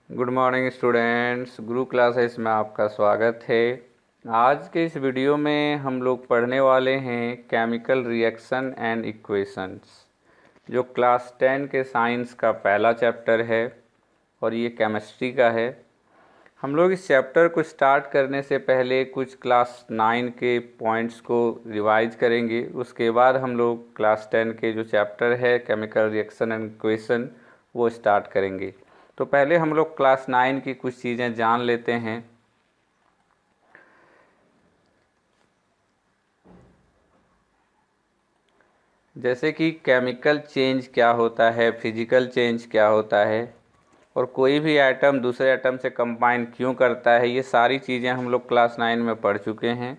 Good morning students, गुरु classes में आपका स्वागत है। आज के इस वीडियो में हम लोग पढ़ने वाले हैं केमिकल रिएक्शन एंड इक्वेशंस, जो क्लास 10 के साइंस का पहला चैप्टर है और ये केमिस्ट्री का है। हम लोग इस चैप्टर को स्टार्ट करने से पहले कुछ क्लास 9 के पॉइंट्स को रिवाइज करेंगे। उसके बाद हम लोग क्लास 10 के जो चैप्टर है केमिकल रिएक्शन एंड इक्वेशन वो स्टार्ट करेंगे। तो पहले हम लोग क्लास 9 की कुछ चीज़ें जान लेते हैं। जैसे कि केमिकल चेंज क्या होता है, फिजिकल चेंज क्या होता है, और कोई भी एटम दूसरे एटम से कंबाइन क्यों करता है, ये सारी चीज़ें हम लोग क्लास 9 में पढ़ चुके हैं।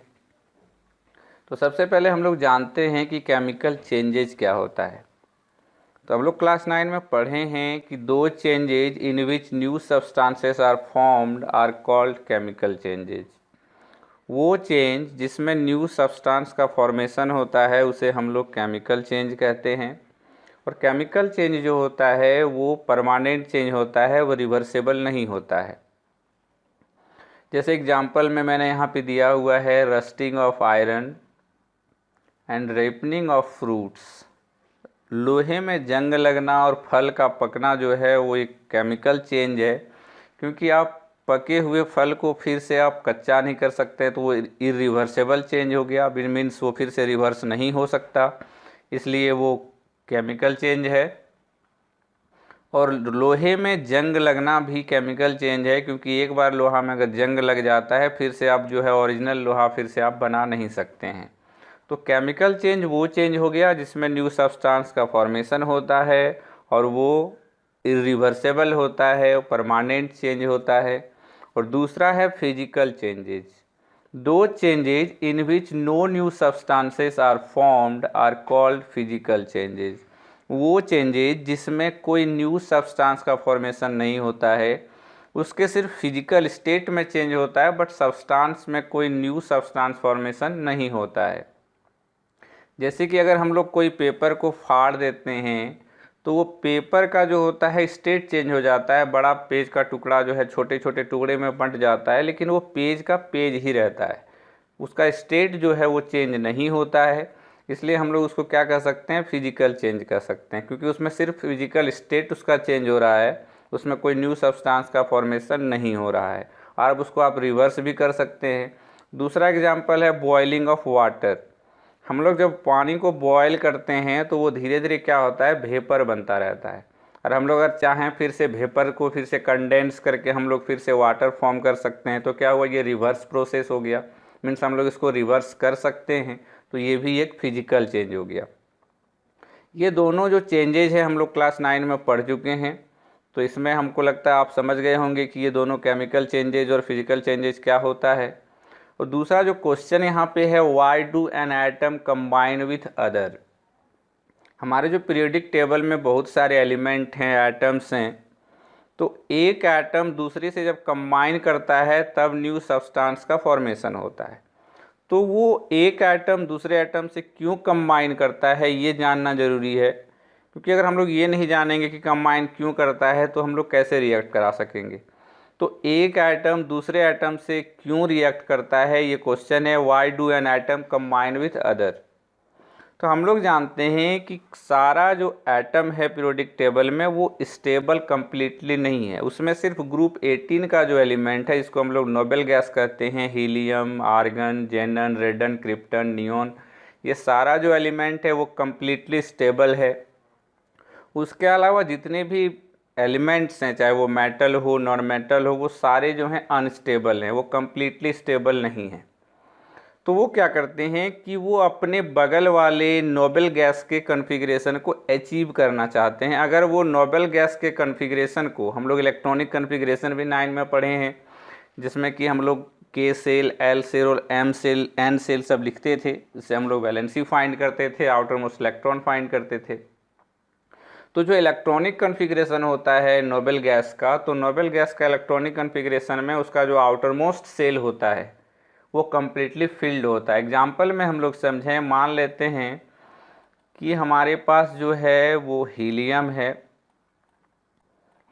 तो सबसे पहले हम लोग जानते हैं कि केमिकल चेंजेज क्या होता है। तो हम लोग क्लास 9 में पढ़े हैं कि those changes in which new substances are formed are called chemical changes. वो चेंज जिसमें न्यू सब्सटेंस का फॉर्मेशन होता है उसे हम लोग केमिकल चेंज कहते हैं। और केमिकल चेंज जो होता है वो परमानेंट चेंज होता है, वो रिवर्सेबल नहीं होता है। जैसे एग्जांपल में मैंने यहाँ पे दिया हुआ है rusting of iron and ripening of fruits. लोहे में जंग लगना और फल का पकना जो है वो एक केमिकल चेंज है, क्योंकि आप पके हुए फल को फिर से आप कच्चा नहीं कर सकते, तो वो इरिवर्सेबल चेंज हो गया। मीन्स वो फिर से रिवर्स नहीं हो सकता, इसलिए वो केमिकल चेंज है। और लोहे में जंग लगना भी केमिकल चेंज है, क्योंकि एक बार लोहा में अगर जंग लग जाता है फिर से आप जो है ओरिजिनल लोहा फिर से आप बना नहीं सकते हैं। तो केमिकल चेंज वो चेंज हो गया जिसमें न्यू सब्सटेंस का फॉर्मेशन होता है और वो इरिवर्सेबल होता है, परमानेंट चेंज होता है। और दूसरा है physical changes. Those changes in which no new substances are formed are called physical changes. वो चेंजेज जिसमें कोई न्यू सब्सटेंस का फॉर्मेशन नहीं होता है, उसके सिर्फ फिजिकल स्टेट में चेंज होता है, बट सब्सटेंस में कोई न्यू सब्सटेंस फॉर्मेशन नहीं होता है। जैसे कि अगर हम लोग कोई पेपर को फाड़ देते हैं तो वो पेपर का जो होता है स्टेट चेंज हो जाता है। बड़ा पेज का टुकड़ा जो है छोटे छोटे टुकड़े में बंट जाता है, लेकिन वो पेज का पेज ही रहता है, उसका स्टेट जो है वो चेंज नहीं होता है। इसलिए हम लोग उसको क्या कह सकते हैं, फिजिकल चेंज कह सकते हैं, क्योंकि उसमें सिर्फ फिजिकल स्टेट उसका चेंज हो रहा है, उसमें कोई न्यू सब्सटेंस का फॉर्मेशन नहीं हो रहा है। और अब उसको आप रिवर्स भी कर सकते हैं। दूसरा एग्जाम्पल है बॉइलिंग ऑफ वाटर। हम लोग जब पानी को बॉयल करते हैं तो वो धीरे धीरे क्या होता है, वेपर बनता रहता है। और हम लोग अगर चाहें फिर से वेपर को फिर से कंडेंस करके हम लोग फिर से वाटर फॉर्म कर सकते हैं, तो क्या हुआ, ये रिवर्स प्रोसेस हो गया। मीन्स हम लोग इसको रिवर्स कर सकते हैं, तो ये भी एक फिजिकल चेंज हो गया। ये दोनों जो चेंजेज है हम लोग क्लास 9 में पढ़ चुके हैं। तो इसमें हमको लगता है आप समझ गए होंगे कि ये दोनों केमिकल चेंजेज और फिजिकल चेंजेज क्या होता है। और दूसरा जो क्वेश्चन यहाँ पे है, why do an atom combine with other. हमारे जो पीरियोडिक टेबल में बहुत सारे एलिमेंट हैं, एटम्स हैं, तो एक एटम दूसरे से जब कंबाइन करता है तब न्यू सब्सटेंस का फॉर्मेशन होता है। तो वो एक एटम दूसरे एटम से क्यों कंबाइन करता है ये जानना ज़रूरी है, क्योंकि अगर हम लोग ये नहीं जानेंगे कि कंबाइन क्यों करता है तो हम लोग कैसे रिएक्ट करा सकेंगे। तो एक एटम दूसरे एटम से क्यों रिएक्ट करता है, ये क्वेश्चन है, why do an atom combine with other. तो हम लोग जानते हैं कि सारा जो एटम है पीरियोडिक टेबल में वो स्टेबल कंप्लीटली नहीं है। उसमें सिर्फ ग्रुप 18 का जो एलिमेंट है, इसको हम लोग नोबेल गैस कहते हैं, हीलियम, आर्गन, जेनन, रेडन, क्रिप्टन, नियोन, ये सारा जो एलिमेंट है वो कंप्लीटली स्टेबल है। उसके अलावा जितने भी एलिमेंट्स हैं, चाहे वो मेटल हो नॉन मेटल हो, वो सारे जो हैं अनस्टेबल हैं, वो कम्प्लीटली स्टेबल नहीं हैं। तो वो क्या करते हैं कि वो अपने बगल वाले नोबेल गैस के कॉन्फ़िगरेशन को अचीव करना चाहते हैं। अगर वो नोबेल गैस के कॉन्फ़िगरेशन को, हम लोग इलेक्ट्रॉनिक कॉन्फ़िगरेशन भी 9 में पढ़े हैं, जिसमें कि हम लोग के सेल, एल सेल और एम सेल, एन सेल सब लिखते थे, जिससे हम लोग वैलेंसी फाइंड करते थे, आउटर मोस्ट इलेक्ट्रॉन फाइंड करते थे। तो जो इलेक्ट्रॉनिक कॉन्फ़िगरेशन होता है नोबेल गैस का, तो नोबेल गैस का इलेक्ट्रॉनिक कॉन्फ़िगरेशन में उसका जो आउटर मोस्ट सेल होता है वो कम्प्लीटली फिल्ड होता है। एग्जाम्पल में हम लोग समझें, मान लेते हैं कि हमारे पास जो है वो हीलियम है।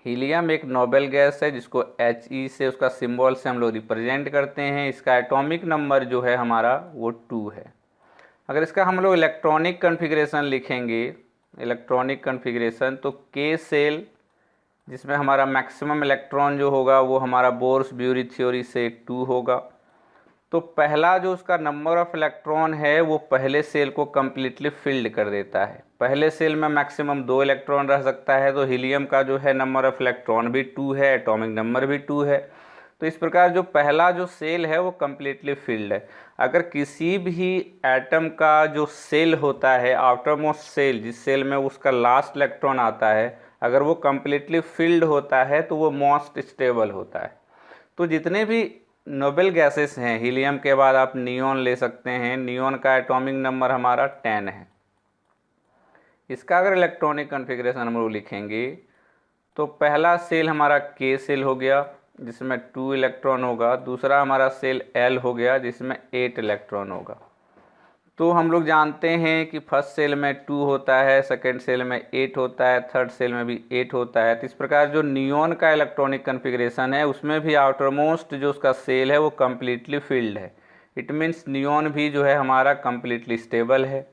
हीलियम एक नोबेल गैस है जिसको He से उसका सिंबल से हम लोग रिप्रेजेंट करते हैं। इसका एटॉमिक नंबर जो है हमारा वो 2 है। अगर इसका हम लोग इलेक्ट्रॉनिक कन्फिग्रेशन लिखेंगे, इलेक्ट्रॉनिक कन्फिग्रेशन, तो K सेल जिसमें हमारा मैक्सिमम इलेक्ट्रॉन जो होगा वो हमारा बोर्स-ब्यूरी थ्योरी से 2 होगा। तो पहला जो उसका नंबर ऑफ इलेक्ट्रॉन है वो पहले सेल को कम्प्लीटली फिल्ड कर देता है। पहले सेल में मैक्सिमम 2 इलेक्ट्रॉन रह सकता है, तो हीलियम का जो है नंबर ऑफ इलेक्ट्रॉन भी 2 है, एटॉमिक नंबर भी 2 है। तो इस प्रकार जो पहला जो सेल है वो कम्प्लीटली फिल्ड है। अगर किसी भी एटम का जो सेल होता है, आउटर मोस्ट सेल, जिस सेल में उसका लास्ट इलेक्ट्रॉन आता है, अगर वो कम्प्लीटली फिल्ड होता है तो वो मोस्ट स्टेबल होता है। तो जितने भी नोबेल गैसेस हैं, हीलियम के बाद आप नियॉन ले सकते हैं। नियॉन का एटॉमिक नंबर हमारा 10 है। इसका अगर इलेक्ट्रॉनिक कन्फिग्रेशन हम लोग लिखेंगे तो पहला सेल हमारा K सेल हो गया जिसमें 2 इलेक्ट्रॉन होगा। दूसरा हमारा सेल L हो गया जिसमें 8 इलेक्ट्रॉन होगा। तो हम लोग जानते हैं कि फर्स्ट सेल में 2 होता है, सेकेंड सेल में 8 होता है, थर्ड सेल में भी 8 होता है। तो इस प्रकार जो नियॉन का इलेक्ट्रॉनिक कन्फिग्रेशन है उसमें भी आउटरमोस्ट जो उसका सेल है वो कम्प्लीटली फिल्ड है। इट मीन्स नियॉन भी जो है हमारा कम्प्लीटली स्टेबल है।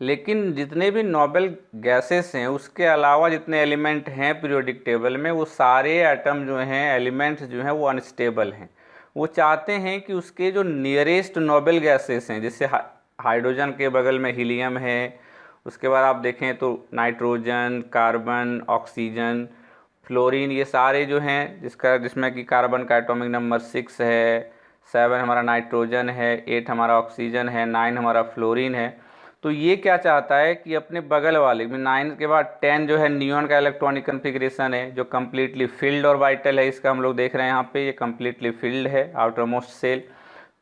लेकिन जितने भी नोबेल गैसेस हैं उसके अलावा जितने एलिमेंट हैं पीरियोडिक टेबल में, वो सारे एटम जो हैं, एलिमेंट्स जो हैं वो अनस्टेबल हैं। वो चाहते हैं कि उसके जो नियरेस्ट नोबेल गैसेस हैं, जैसे हाइड्रोजन के बगल में हीलियम है, उसके बाद आप देखें तो नाइट्रोजन, कार्बन, ऑक्सीजन, फ्लोरीन, ये सारे जो हैं जिसमें कि कार्बन का एटॉमिक नंबर 6 है, 7 हमारा नाइट्रोजन है, 8 हमारा ऑक्सीजन है, 9 हमारा फ्लोरीन है। तो ये क्या चाहता है कि अपने बगल वाले में 9 के बाद 10 जो है नियॉन का इलेक्ट्रॉनिक कन्फिग्रेशन है जो कम्प्लीटली फिल्ड और वाइटल है। इसका हम लोग देख रहे हैं यहाँ पे, ये कम्प्लीटली फिल्ड है आउटर मोस्ट सेल।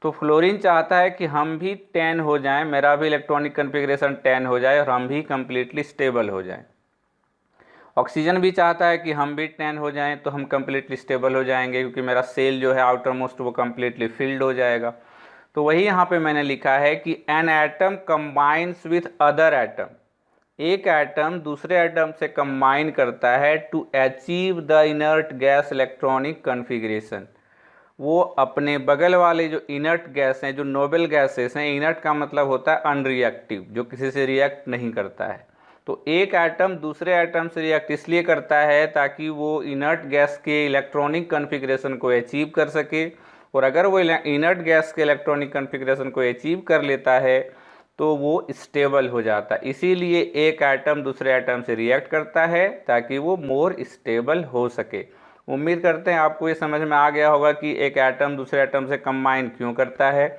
तो फ्लोरीन चाहता है कि हम भी 10 हो जाएं, मेरा भी इलेक्ट्रॉनिक कन्फिग्रेशन 10 हो जाए और हम भी कम्प्लीटली स्टेबल हो जाएं। ऑक्सीजन भी चाहता है कि हम भी 10 हो जाएं तो हम कम्प्लीटली स्टेबल हो जाएंगे, क्योंकि मेरा सेल जो है आउटर मोस्ट वो कम्प्लीटली फिल्ड हो जाएगा। तो वही यहाँ पे मैंने लिखा है कि an atom combines with other atom, एक एटम दूसरे एटम से कंबाइन करता है to achieve the inert gas electronic configuration. वो अपने बगल वाले जो इनर्ट गैस हैं, जो नोबेल गैसेस हैं, इनर्ट का मतलब होता है अनरिएक्टिव, जो किसी से रिएक्ट नहीं करता है। तो एक एटम दूसरे एटम से रिएक्ट इसलिए करता है ताकि वो इनर्ट गैस के इलेक्ट्रॉनिक कन्फिग्रेशन को अचीव कर सके, और अगर वो इनर्ट गैस के इलेक्ट्रॉनिक कन्फिग्रेशन को अचीव कर लेता है तो वो स्टेबल हो जाता है। इसीलिए एक एटम दूसरे एटम से रिएक्ट करता है ताकि वो मोर स्टेबल हो सके। उम्मीद करते हैं आपको ये समझ में आ गया होगा कि एक एटम दूसरे एटम से कंबाइन क्यों करता है।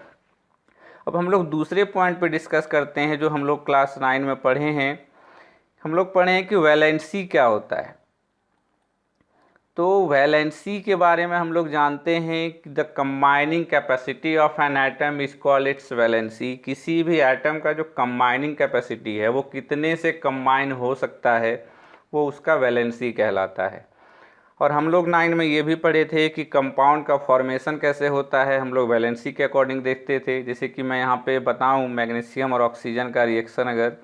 अब हम लोग दूसरे पॉइंट पे डिस्कस करते हैं जो हम लोग क्लास 9 में पढ़े हैं। हम लोग पढ़े हैं कि वैलेंसी क्या होता है। तो वैलेंसी के बारे में हम लोग जानते हैं कि the combining capacity of an atom is called its valency. किसी भी एटम का जो कंबाइनिंग कैपेसिटी है वो कितने से कंबाइन हो सकता है वो उसका वैलेंसी कहलाता है। और हम लोग 9 में ये भी पढ़े थे कि कंपाउंड का फॉर्मेशन कैसे होता है, हम लोग वैलेंसी के अकॉर्डिंग देखते थे। जैसे कि मैं यहाँ पे बताऊँ मैग्नीशियम और ऑक्सीजन का रिएक्शन अगर,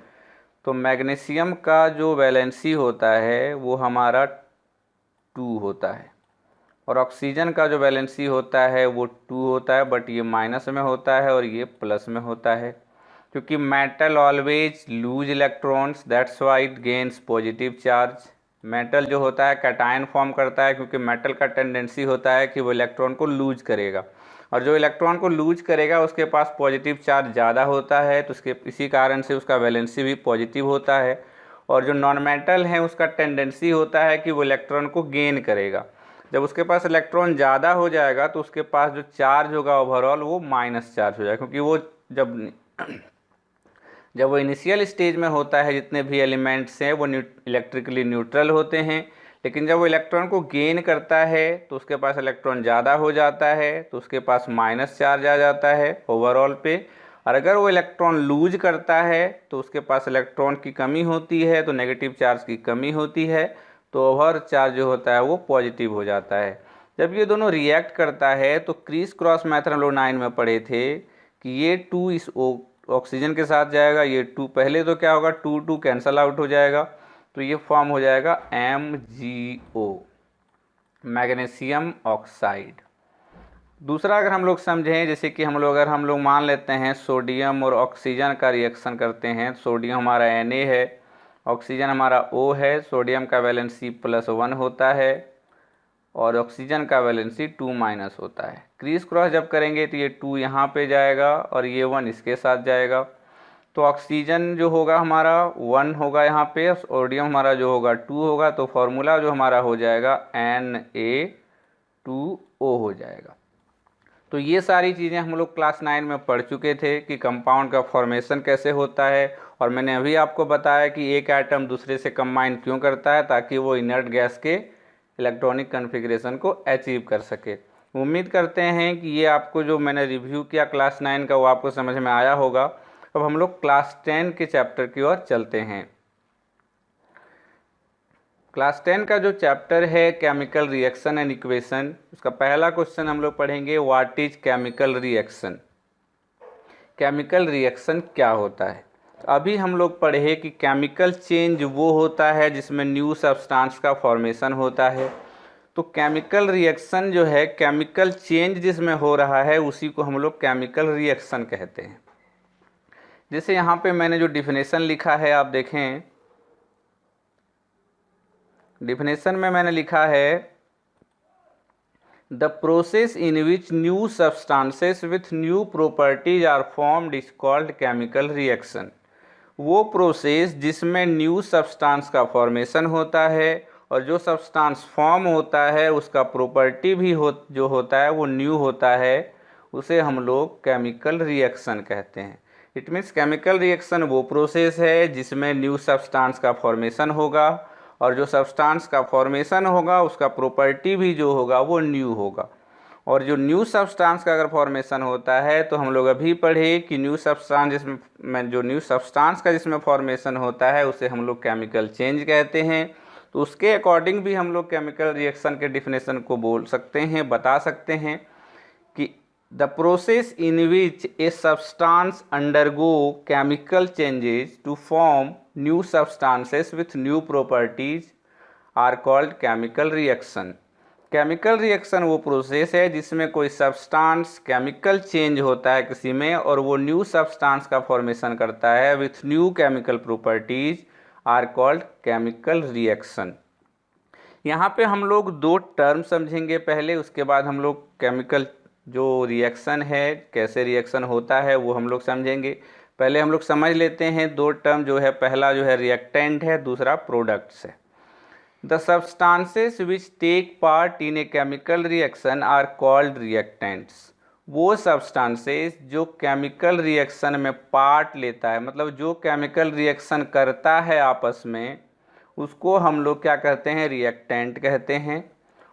तो मैग्नीशियम का जो वैलेंसी होता है वो हमारा 2 होता है, और ऑक्सीजन का जो वैलेंसी होता है वो 2 होता है, बट ये माइनस में होता है और ये प्लस में होता है, क्योंकि metal always loose electrons, that's why it gains positive charge. Metal जो होता है कैटायन फॉर्म करता है, क्योंकि मेटल का टेंडेंसी होता है कि वो इलेक्ट्रॉन को लूज करेगा, और जो इलेक्ट्रॉन को लूज करेगा उसके पास पॉजिटिव चार्ज ज़्यादा होता है, तो उसके इसी कारण से उसका वैलेंसी भी पॉजिटिव होता है। और जो नॉन मेटल है उसका टेंडेंसी होता है कि वो इलेक्ट्रॉन को गेन करेगा। जब उसके पास इलेक्ट्रॉन ज़्यादा हो जाएगा तो उसके पास जो चार्ज होगा ओवरऑल वो माइनस चार्ज हो जाएगा, क्योंकि वो जब वो इनिशियल स्टेज में होता है जितने भी एलिमेंट्स हैं वो इलेक्ट्रिकली न्यूट्रल होते हैं, लेकिन जब वो इलेक्ट्रॉन को गेन करता है तो उसके पास इलेक्ट्रॉन ज़्यादा हो जाता है, तो उसके पास माइनस चार्ज आ जाता है ओवरऑल पे। और अगर वो इलेक्ट्रॉन लूज करता है तो उसके पास इलेक्ट्रॉन की कमी होती है, तो नेगेटिव चार्ज की कमी होती है, तो ओवर चार्ज जो होता है वो पॉजिटिव हो जाता है। जब ये दोनों रिएक्ट करता है तो क्रीस क्रॉस मेथड हम लोग 9 में पढ़े थे कि ये 2 इस ऑक्सीजन के साथ जाएगा, ये 2 पहले तो क्या होगा 2 2 कैंसल आउट हो जाएगा, तो ये फॉर्म हो जाएगा MgO, मैग्नीशियम ऑक्साइड। दूसरा अगर हम लोग समझें, जैसे कि अगर हम लोग मान लेते हैं सोडियम और ऑक्सीजन का रिएक्शन करते हैं, सोडियम हमारा Na है, ऑक्सीजन हमारा O है, सोडियम का वैलेंसी +1 होता है और ऑक्सीजन का वैलेंसी 2- होता है। क्रीज क्रॉस जब करेंगे तो ये 2 यहाँ पे जाएगा और ये 1 इसके साथ जाएगा, तो ऑक्सीजन जो होगा हमारा 1 होगा यहाँ पे, सोडियम हमारा जो होगा 2 होगा, तो फॉर्मूला जो हमारा हो जाएगा Na2O हो जाएगा। तो ये सारी चीज़ें हम लोग क्लास 9 में पढ़ चुके थे कि कंपाउंड का फॉर्मेशन कैसे होता है, और मैंने अभी आपको बताया कि एक एटम दूसरे से कंबाइन क्यों करता है, ताकि वो इनर्ट गैस के इलेक्ट्रॉनिक कॉन्फ़िगरेशन को अचीव कर सके। उम्मीद करते हैं कि ये आपको जो मैंने रिव्यू किया क्लास 9 का वो आपको समझ में आया होगा। अब हम लोग क्लास 10 के चैप्टर की ओर चलते हैं। क्लास 10 का जो चैप्टर है केमिकल रिएक्शन एंड इक्वेशन, उसका पहला क्वेश्चन हम लोग पढ़ेंगे, what is chemical reaction. Chemical reaction क्या होता है। अभी हम लोग पढ़े कि केमिकल चेंज वो होता है जिसमें न्यू सब्सटेंस का फॉर्मेशन होता है। तो केमिकल रिएक्शन जो है, केमिकल चेंज जिसमें हो रहा है, उसी को हम लोग केमिकल रिएक्शन कहते हैं। जैसे यहाँ पे मैंने जो डिफिनेशन लिखा है आप देखें, डिफिनेशन में मैंने लिखा है the process in which new substances with new properties are formed is called chemical reaction. वो प्रोसेस जिसमें न्यू सब्सटेंस का फॉर्मेशन होता है और जो सब्सटेंस फॉर्म होता है उसका प्रॉपर्टी भी जो होता है वो न्यू होता है, उसे हम लोग केमिकल रिएक्शन कहते हैं। इट मीन्स केमिकल रिएक्शन वो प्रोसेस है जिसमें न्यू सब्सटेंस का फॉर्मेशन होगा और जो सब्सटेंस का फॉर्मेशन होगा उसका प्रॉपर्टी भी जो होगा वो न्यू होगा। और जो न्यू सब्सटेंस का अगर फॉर्मेशन होता है तो हम लोग अभी पढ़े कि न्यू सब्सटेंस जिसमें जो न्यू सब्सटेंस का जिसमें फॉर्मेशन होता है उसे हम लोग केमिकल चेंज कहते हैं। तो उसके अकॉर्डिंग भी हम लोग केमिकल रिएक्शन के डिफिनेशन को बोल सकते हैं, बता सकते हैं कि the process in which a substance undergo chemical changes to form new substances with new properties are called chemical reaction. Chemical reaction वो प्रोसेस है जिसमें कोई सब्सटेंस केमिकल चेंज होता है किसी में और वो न्यू सब्सटेंस का फॉर्मेशन करता है with new chemical properties are called chemical reaction. यहाँ पे हम लोग दो टर्म समझेंगे पहले, उसके बाद हम लोग केमिकल जो रिएक्शन है, कैसे रिएक्शन होता है, वो हम लोग समझेंगे। पहले हम लोग समझ लेते हैं दो टर्म जो है, पहला जो है रिएक्टेंट है, दूसरा प्रोडक्ट्स है। The substances which take part in a chemical reaction are called reactants. वो सब्सटेंसेस जो केमिकल रिएक्शन में पार्ट लेता है, मतलब जो केमिकल रिएक्शन करता है आपस में, उसको हम लोग क्या कहते हैं, रिएक्टेंट कहते हैं।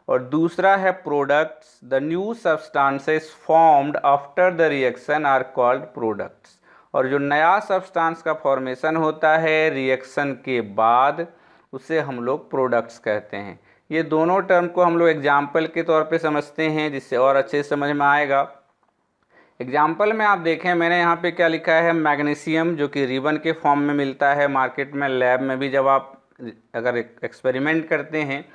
और दूसरा है products. The new substances formed after the reaction are called products. और जो नया सब्सटेंस का फॉर्मेशन होता है रिएक्शन के बाद, उसे हम लोग प्रोडक्ट्स कहते हैं। ये दोनों टर्म को हम लोग एग्जाम्पल के तौर पे समझते हैं जिससे और अच्छे से समझ में आएगा। एग्जाम्पल में आप देखें, मैंने यहाँ पे क्या लिखा है, मैग्नीशियम, जो कि रिबन के फॉर्म में मिलता है मार्केट में, लैब में भी जब आप अगर एक्सपेरिमेंट करते हैं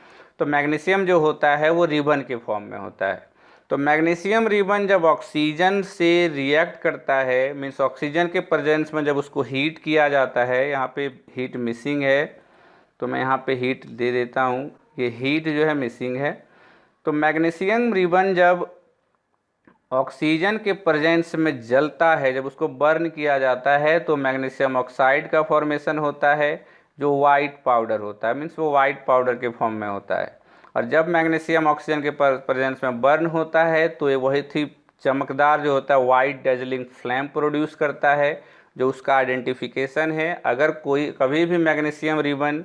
तो मैग्नीशियम जो होता है वो रिबन के फॉर्म में होता है। तो मैग्नीशियम रिबन जब ऑक्सीजन से रिएक्ट करता है, मीन्स ऑक्सीजन के प्रेजेंस में जब उसको हीट किया जाता है, यहाँ पे हीट मिसिंग है तो मैं यहाँ पे हीट दे देता हूँ, ये हीट जो है मिसिंग है। तो मैग्नीशियम रिबन जब ऑक्सीजन के प्रेजेंस में जलता है, जब उसको बर्न किया जाता है, तो मैग्नीशियम ऑक्साइड का फॉर्मेशन होता है जो वाइट पाउडर होता है, मीन्स वो वाइट पाउडर के फॉर्म में होता है। और जब मैग्नीशियम ऑक्सीजन के प्रेजेंस में बर्न होता है तो ये वही थी चमकदार जो होता है वाइट डेजलिंग फ्लेम प्रोड्यूस करता है, जो उसका आइडेंटिफिकेशन है। अगर कोई कभी भी मैग्नीशियम रिबन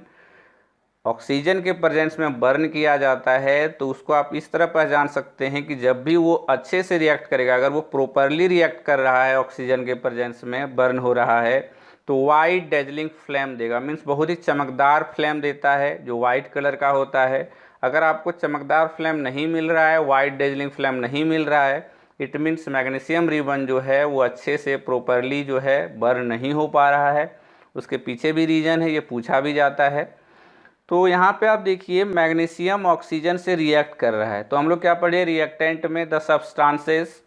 ऑक्सीजन के प्रेजेंस में बर्न किया जाता है तो उसको आप इस तरह पहचान सकते हैं कि जब भी वो अच्छे से रिएक्ट करेगा, अगर वो प्रॉपरली रिएक्ट कर रहा है, ऑक्सीजन के प्रेजेंस में बर्न हो रहा है, तो वाइट डेजलिंग फ्लेम देगा, मीन्स बहुत ही चमकदार फ्लेम देता है जो वाइट कलर का होता है। अगर आपको चमकदार फ्लेम नहीं मिल रहा है, वाइट डेजलिंग फ्लेम नहीं मिल रहा है, इट मीन्स मैग्नीशियम रिबन जो है वो अच्छे से प्रॉपरली जो है बर्न नहीं हो पा रहा है। उसके पीछे भी रीज़न है, ये पूछा भी जाता है। तो यहाँ पे आप देखिए मैग्नीशियम ऑक्सीजन से रिएक्ट कर रहा है, तो हम लोग क्या पढ़े रिएक्टेंट में, the substances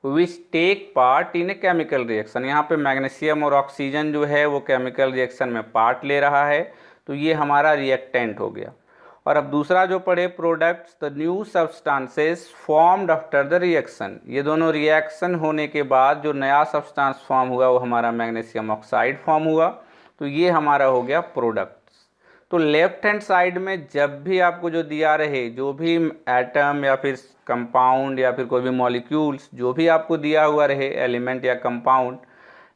which take part in a chemical reaction. यहाँ पे मैग्नीशियम और ऑक्सीजन जो है वो केमिकल रिएक्शन में पार्ट ले रहा है, तो ये हमारा रिएक्टेंट हो गया। और अब दूसरा जो पढ़े products, the new substances formed after the reaction. ये दोनों रिएक्शन होने के बाद जो नया सब्सटेंस फॉर्म हुआ वो हमारा मैग्नीशियम ऑक्साइड फॉर्म हुआ, तो ये हमारा हो गया प्रोडक्ट्स। तो लेफ्ट हैंड साइड में जब भी आपको जो दिया रहे, जो भी एटम या फिर कंपाउंड या फिर कोई भी मॉलिक्यूल्स जो भी आपको दिया हुआ रहे, एलिमेंट या कंपाउंड,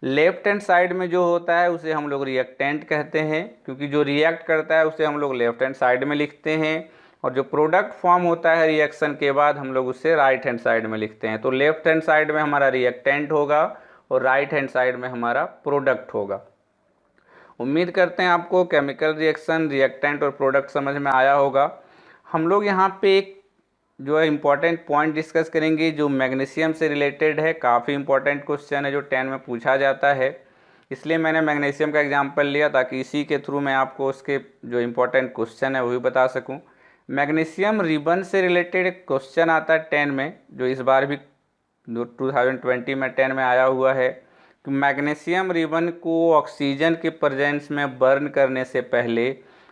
लेफ्ट हैंड साइड में जो होता है उसे हम लोग रिएक्टेंट कहते हैं, क्योंकि जो रिएक्ट करता है उसे हम लोग लेफ्ट हैंड साइड में लिखते हैं, और जो प्रोडक्ट फॉर्म होता है रिएक्शन के बाद हम लोग उसे राइट हैंड साइड में लिखते हैं। तो लेफ्ट हैंड साइड में हमारा रिएक्टेंट होगा और राइट हैंड साइड में हमारा प्रोडक्ट होगा। उम्मीद करते हैं आपको केमिकल रिएक्शन, रिएक्टेंट और प्रोडक्ट समझ में आया होगा। हम लोग यहाँ पे एक जो है इम्पॉर्टेंट पॉइंट डिस्कस करेंगे जो मैग्नीशियम से रिलेटेड है। काफ़ी इंपॉर्टेंट क्वेश्चन है जो 10 में पूछा जाता है, इसलिए मैंने मैग्नीशियम का एग्जांपल लिया ताकि इसी के थ्रू मैं आपको उसके जो इम्पोर्टेंट क्वेश्चन है वो भी बता सकूं। मैग्नीशियम रिबन से रिलेटेड एक क्वेश्चन आता है 10 में, जो इस बार भी 2020 में 10 में आया हुआ है कि मैग्नीशियम रिबन को ऑक्सीजन के प्रेजेंस में बर्न करने से पहले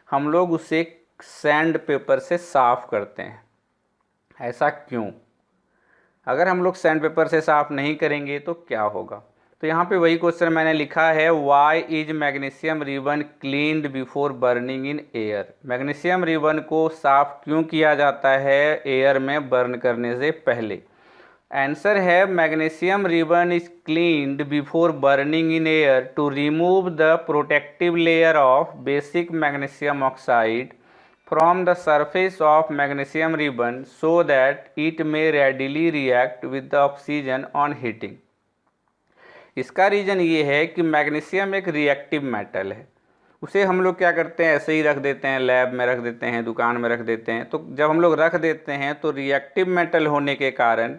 हम लोग उसे सैंड पेपर से साफ़ करते हैं, ऐसा क्यों? अगर हम लोग सैंड पेपर से साफ़ नहीं करेंगे तो क्या होगा? तो यहाँ पे वही क्वेश्चन मैंने लिखा है, why is magnesium ribbon cleaned before burning in air. Magnesium ribbon को साफ़ क्यों किया जाता है एयर में बर्न करने से पहले? आंसर है magnesium ribbon is cleaned before burning in air to remove the protective layer of basic magnesium oxide from the surface of magnesium ribbon so that it may readily react with the oxygen on heating। इसका reason ये है कि magnesium एक reactive metal है, उसे हम लोग क्या करते हैं ऐसे ही रख देते हैं, लैब में रख देते हैं, दुकान में रख देते हैं। तो जब हम लोग रख देते हैं तो रिएक्टिव मेटल होने के कारण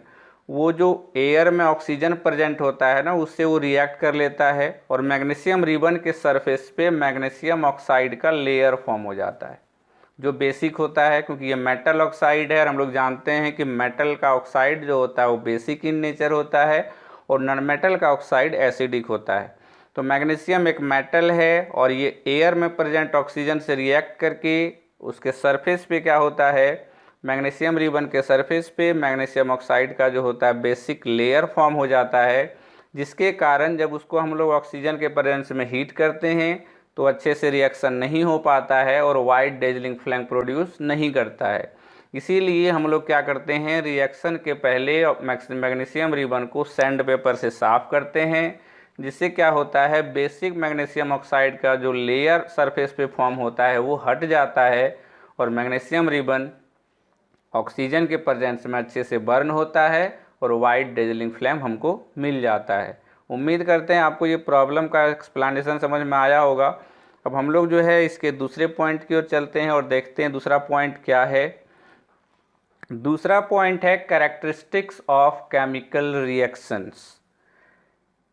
वो जो एयर में ऑक्सीजन प्रेजेंट होता है ना, उससे वो रिएक्ट कर लेता है और मैग्नीशियम रिबन के सरफेस पे मैग्नीशियम ऑक्साइड का लेयर फॉर्म हो जाता है जो बेसिक होता है, क्योंकि ये मेटल ऑक्साइड है और हम लोग जानते हैं कि मेटल का ऑक्साइड जो होता है वो बेसिक इन नेचर होता है और नॉन मेटल का ऑक्साइड एसिडिक होता है। तो मैग्नीशियम एक मेटल है और ये एयर में प्रेजेंट ऑक्सीजन से रिएक्ट करके उसके सरफेस पे क्या होता है, मैग्नीशियम रिबन के सरफेस पे मैग्नीशियम ऑक्साइड का जो होता है बेसिक लेयर फॉर्म हो जाता है, जिसके कारण जब उसको हम लोग ऑक्सीजन के प्रेजेंस में हीट करते हैं तो अच्छे से रिएक्शन नहीं हो पाता है और वाइट डेजलिंग फ्लेम प्रोड्यूस नहीं करता है। इसीलिए हम लोग क्या करते हैं, रिएक्शन के पहले मैग्नीशियम रिबन को सैंड पेपर से साफ़ करते हैं, जिससे क्या होता है बेसिक मैग्नीशियम ऑक्साइड का जो लेयर सरफेस पे फॉर्म होता है वो हट जाता है और मैग्नीशियम रिबन ऑक्सीजन के प्रेजेंस में अच्छे से बर्न होता है और वाइट डेजलिंग फ्लेम हमको मिल जाता है। उम्मीद करते हैं आपको ये प्रॉब्लम का एक्सप्लेनेशन समझ में आया होगा। अब हम लोग जो है इसके दूसरे पॉइंट की ओर चलते हैं और देखते हैं दूसरा पॉइंट क्या है। दूसरा पॉइंट है characteristics of chemical reactions.